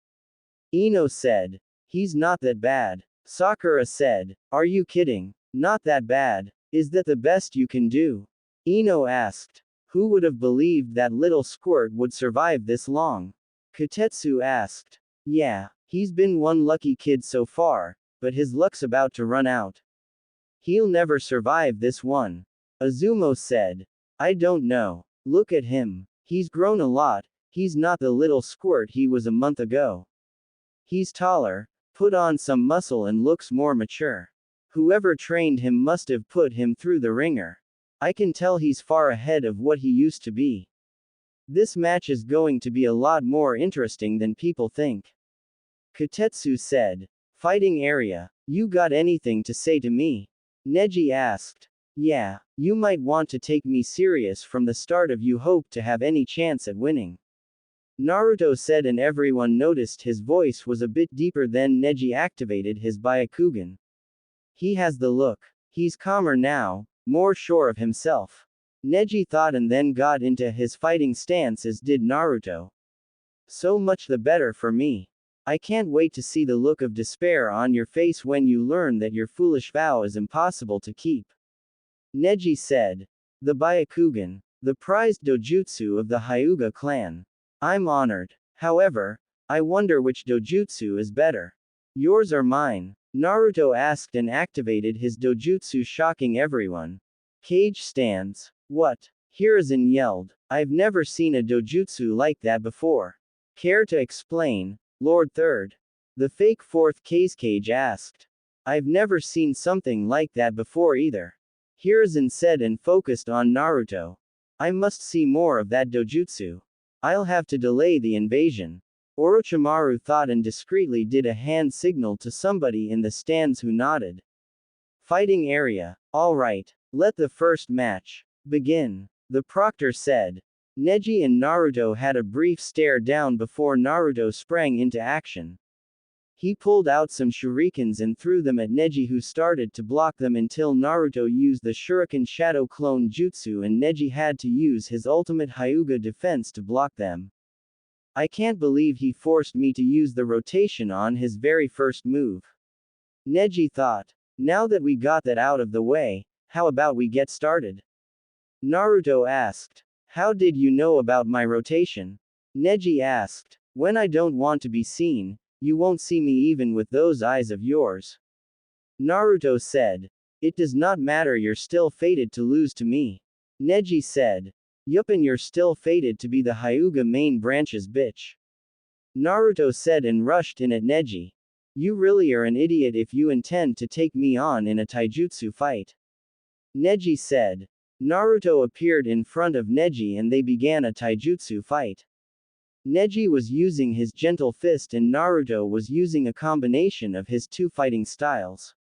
Speaker 1: Ino said. He's not that bad. Sakura said. Are you kidding? Not that bad. Is that the best you can do? Ino asked. Who would have believed that little squirt would survive this long? Kotetsu asked. Yeah, he's been one lucky kid so far, but his luck's about to run out. He'll never survive this one. Azumo said. I don't know. Look at him. He's grown a lot. He's not the little squirt he was a month ago. He's taller, put on some muscle, and looks more mature. Whoever trained him must have put him through the ringer. I can tell he's far ahead of what he used to be. This match is going to be a lot more interesting than people think. Kotetsu said. Fighting area. You got anything to say to me? Neji asked. Yeah, you might want to take me serious from the start if you hope to have any chance at winning. Naruto said, and everyone noticed his voice was a bit deeper. Then Neji activated his Byakugan. He has the look. He's calmer now, more sure of himself. Neji thought, and then got into his fighting stance, as did Naruto. So much the better for me. I can't wait to see the look of despair on your face when you learn that your foolish vow is impossible to keep. Neji said. The Byakugan. The prized dojutsu of the Hyuga clan. I'm honored. However, I wonder which dojutsu is better. Yours or mine? Naruto asked and activated his dojutsu, shocking everyone. Cage stands. What? Hiruzen yelled. I've never seen a dojutsu like that before. Care to explain, Lord Third? The fake fourth cage asked. I've never seen something like that before either. Hiruzen said and focused on Naruto. I must see more of that dojutsu. I'll have to delay the invasion. Orochimaru thought and discreetly did a hand signal to somebody in the stands, who nodded. Fighting area. Alright, let the first match begin, the proctor said. Neji and Naruto had a brief stare down before Naruto sprang into action. He pulled out some shurikens and threw them at Neji, who started to block them until Naruto used the Shuriken Shadow Clone Jutsu and Neji had to use his ultimate Hyuga defense to block them. I can't believe he forced me to use the rotation on his very first move. Neji thought. Now that we got that out of the way, how about we get started? Naruto asked. How did you know about my rotation? Neji asked. When I don't want to be seen, you won't see me even with those eyes of yours. Naruto said. It does not matter, you're still fated to lose to me. Neji said. Yup, and you're still fated to be the Hyuga main branch's bitch. Naruto said and rushed in at Neji. You really are an idiot if you intend to take me on in a taijutsu fight. Neji said. Naruto appeared in front of Neji and they began a taijutsu fight. Neji was using his gentle fist and Naruto was using a combination of his two fighting styles.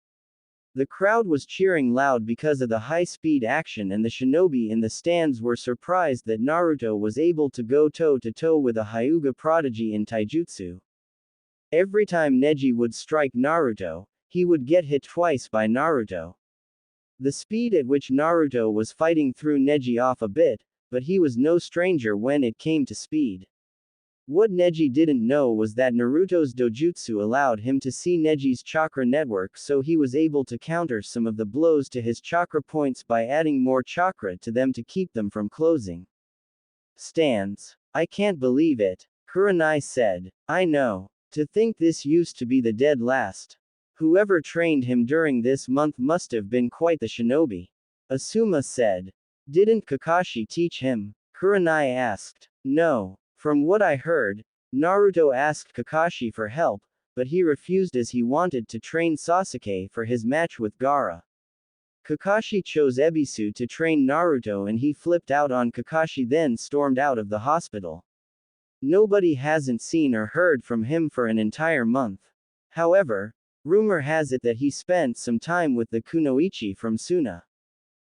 Speaker 1: The crowd was cheering loud because of the high-speed action, and the shinobi in the stands were surprised that Naruto was able to go toe-to-toe with a Hyuga prodigy in taijutsu. Every time Neji would strike Naruto, he would get hit twice by Naruto. The speed at which Naruto was fighting threw Neji off a bit, but he was no stranger when it came to speed. What Neji didn't know was that Naruto's dojutsu allowed him to see Neji's chakra network, so he was able to counter some of the blows to his chakra points by adding more chakra to them to keep them from closing. Stands. I can't believe it. Kurenai said. I know. To think this used to be the dead last. Whoever trained him during this month must have been quite the shinobi. Asuma said. Didn't Kakashi teach him? Kurenai asked. No. From what I heard, Naruto asked Kakashi for help, but he refused as he wanted to train Sasuke for his match with Gaara. Kakashi chose Ebisu to train Naruto and he flipped out on Kakashi, then stormed out of the hospital. Nobody hasn't seen or heard from him for an entire month. However, rumor has it that he spent some time with the kunoichi from Suna.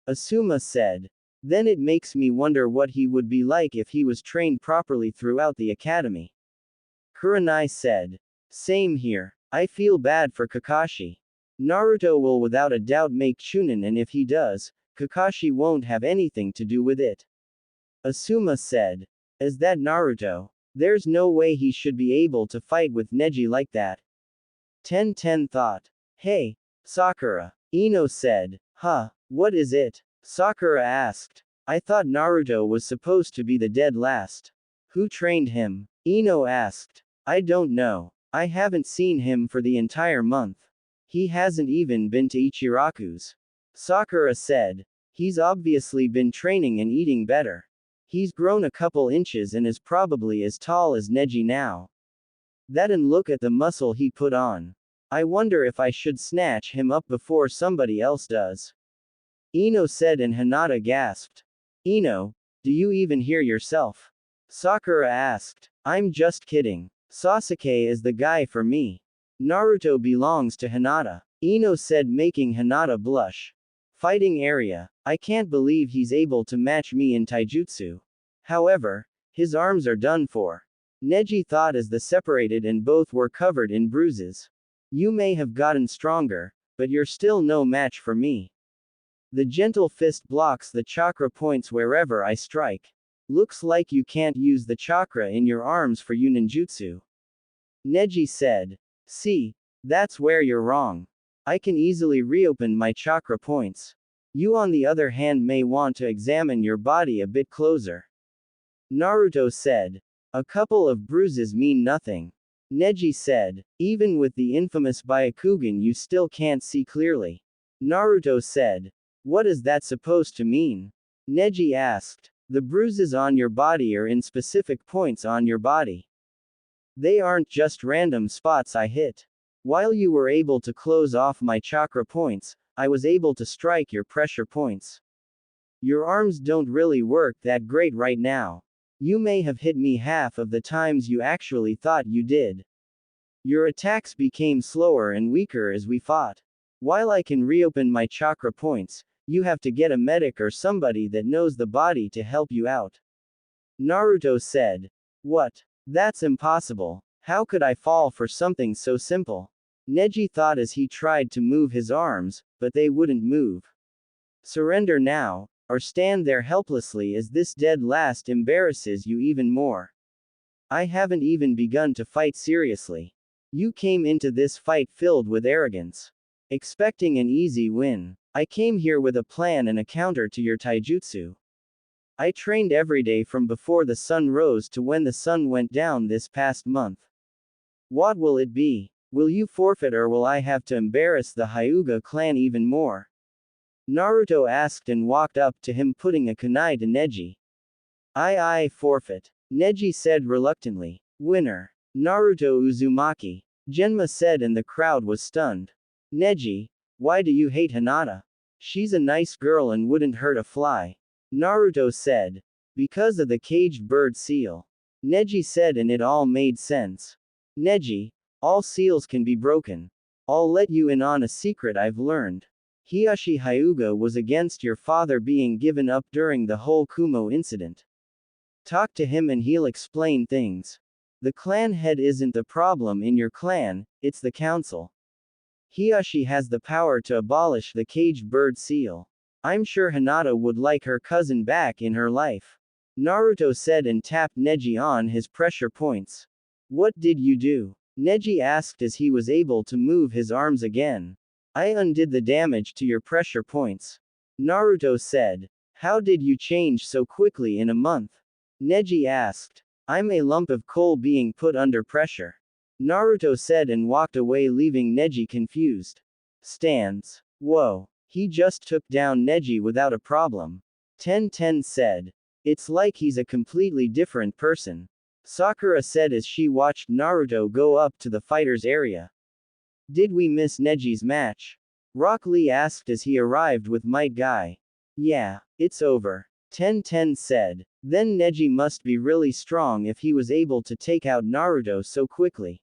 Speaker 1: Asuma said. Then it makes me wonder what he would be like if he was trained properly throughout the academy. Kurenai said. Same here. I feel bad for Kakashi. Naruto will without a doubt make Chunin, and if he does, Kakashi won't have anything to do with it. Asuma said. As that Naruto, there's no way he should be able to fight with Neji like that. 10-10 thought. Hey, Sakura. Ino said. Huh, what is it? Sakura asked. I thought Naruto was supposed to be the dead last. Who trained him? Ino asked. I don't know. I haven't seen him for the entire month. He hasn't even been to Ichiraku's. Sakura said. He's obviously been training and eating better. He's grown a couple inches and is probably as tall as Neji now. That, and look at the muscle he put on. I wonder if I should snatch him up before somebody else does. Ino said, and Hinata gasped. Ino, do you even hear yourself? Sakura asked. I'm just kidding. Sasuke is the guy for me. Naruto belongs to Hinata. Ino said, making Hinata blush. Fighting area. I can't believe he's able to match me in taijutsu. However, his arms are done for. Neji thought as the separated and both were covered in bruises. You may have gotten stronger, but you're still no match for me. The gentle fist blocks the chakra points wherever I strike. Looks like you can't use the chakra in your arms for Yuninjutsu. Neji said. See, that's where you're wrong. I can easily reopen my chakra points. You on the other hand may want to examine your body a bit closer. Naruto said. A couple of bruises mean nothing. Neji said. Even with the infamous Byakugan you still can't see clearly. Naruto said. What is that supposed to mean? Neji asked. The bruises on your body are in specific points on your body. They aren't just random spots I hit. While you were able to close off my chakra points, I was able to strike your pressure points. Your arms don't really work that great right now. You may have hit me half of the times you actually thought you did. Your attacks became slower and weaker as we fought. While I can reopen my chakra points, you have to get a medic or somebody that knows the body to help you out. Naruto said. What? That's impossible. How could I fall for something so simple? Neji thought as he tried to move his arms, but they wouldn't move. Surrender now, or stand there helplessly as this dead last embarrasses you even more. I haven't even begun to fight seriously. You came into this fight filled with arrogance, expecting an easy win. I came here with a plan and a counter to your taijutsu. I trained every day from before the sun rose to when the sun went down this past month. What will it be? Will you forfeit or will I have to embarrass the Hyuga clan even more? Naruto asked and walked up to him putting a kunai to Neji. I forfeit. Neji said reluctantly. Winner. Naruto Uzumaki. Genma said and the crowd was stunned. Neji, why do you hate Hinata? She's a nice girl and wouldn't hurt a fly. Naruto said. Because of the caged bird seal. Neji said and it all made sense. Neji, all seals can be broken. I'll let you in on a secret I've learned. Hiyashi Hyuga was against your father being given up during the whole Kumo incident. Talk to him and he'll explain things. The clan head isn't the problem in your clan, it's the council. Hiyashi has the power to abolish the caged bird seal. I'm sure Hinata would like her cousin back in her life. Naruto said and tapped Neji on his pressure points. What did you do? Neji asked as he was able to move his arms again. I undid the damage to your pressure points. Naruto said. How did you change so quickly in a month? Neji asked. I'm a lump of coal being put under pressure. Naruto said and walked away leaving Neji confused. Stands. Whoa. He just took down Neji without a problem. Ten said. It's like he's a completely different person. Sakura said as she watched Naruto go up to the fighters area. Did we miss Neji's match? Rock Lee asked as he arrived with Might Guy. Yeah, it's over. Ten said. Then Neji must be really strong if he was able to take out Naruto so quickly.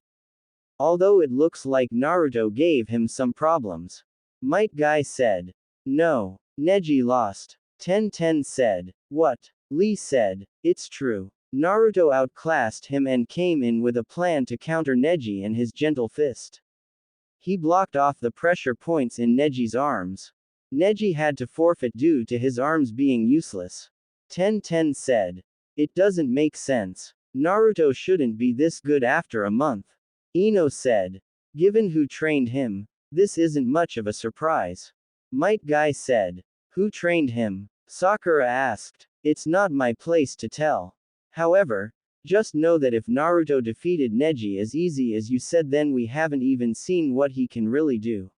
Speaker 1: Although it looks like Naruto gave him some problems. Might Guy said. No, Neji lost. Ten said. What? Lee said. It's true. Naruto outclassed him and came in with a plan to counter Neji and his gentle fist. He blocked off the pressure points in Neji's arms. Neji had to forfeit due to his arms being useless. Ten said. It doesn't make sense. Naruto shouldn't be this good after a month. Ino said. Given who trained him, this isn't much of a surprise. Might Guy said. Who trained him? Sakura asked. It's not my place to tell. However, just know that if Naruto defeated Neji as easy as you said, then we haven't even seen what he can really do.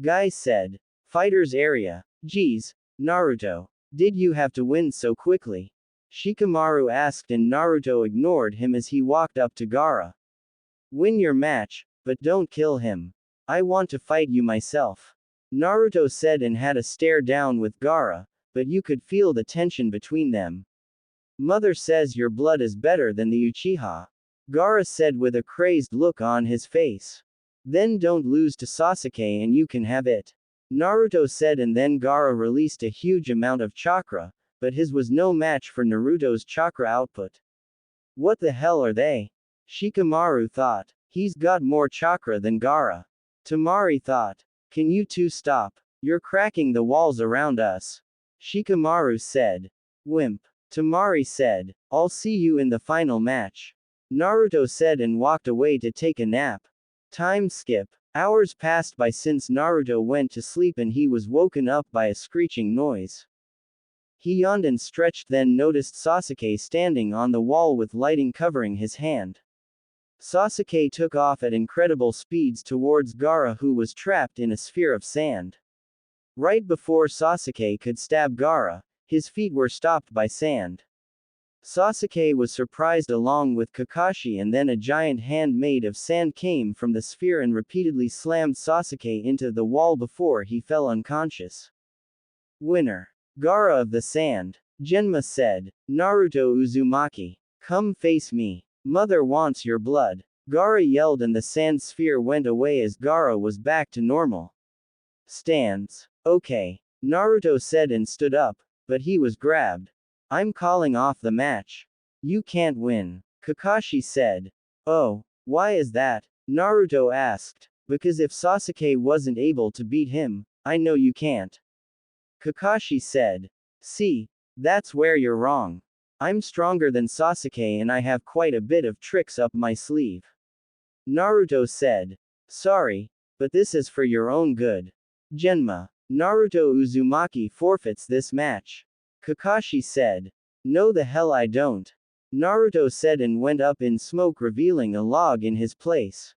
Speaker 1: Guy said. Fighters area. Geez, Naruto. Did you have to win so quickly? Shikamaru asked and Naruto ignored him as he walked up to Gaara. Win your match, but don't kill him. I want to fight you myself. Naruto said and had a stare down with Gaara, but you could feel the tension between them. Mother says your blood is better than the Uchiha. Gaara said with a crazed look on his face. Then don't lose to Sasuke and you can have it. Naruto said and then Gaara released a huge amount of chakra, but his was no match for Naruto's chakra output. What the hell are they? Shikamaru thought. He's got more chakra than Gaara. Tamari thought. Can you two stop? You're cracking the walls around us. Shikamaru said. Wimp. Tamari said. I'll see you in the final match. Naruto said and walked away to take a nap. Time skip. Hours passed by since Naruto went to sleep and he was woken up by a screeching noise. He yawned and stretched, then noticed Sasuke standing on the wall with lighting covering his hand. Sasuke took off at incredible speeds towards Gaara, who was trapped in a sphere of sand. Right before Sasuke could stab Gaara, his feet were stopped by sand. Sasuke was surprised along with Kakashi, and then a giant hand made of sand came from the sphere and repeatedly slammed Sasuke into the wall before he fell unconscious. Winner. Gaara of the Sand. Genma said. Naruto Uzumaki. Come face me. Mother wants your blood. Gaara yelled and the sand sphere went away as Gaara was back to normal. Stands. Okay. Naruto said and stood up, but he was grabbed. I'm calling off the match. You can't win. Kakashi said. Oh, Why is that? Naruto asked. Because if Sasuke wasn't able to beat him, I know you can't. Kakashi said. See, that's where you're wrong. I'm stronger than Sasuke and I have quite a bit of tricks up my sleeve. Naruto said. Sorry, but this is for your own good. Genma. Naruto Uzumaki forfeits this match. Kakashi said. No the hell I don't. Naruto said and went up in smoke revealing a log in his place.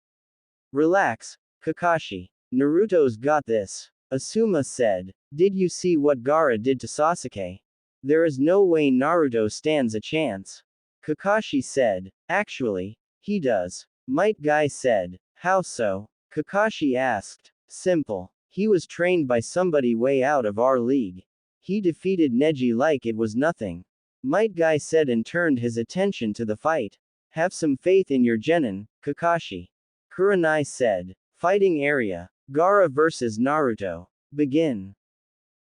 Speaker 1: Relax, Kakashi. Naruto's got this. Asuma said. Did you see what Gaara did to Sasuke? There is no way Naruto stands a chance. Kakashi said. Actually, he does. Might Guy said. How so? Kakashi asked. Simple. He was trained by somebody way out of our league. He defeated Neji like it was nothing. Might Guy said and turned his attention to the fight. Have some faith in your genin, Kakashi. Kurenai said. Fighting area. Gaara vs Naruto. Begin.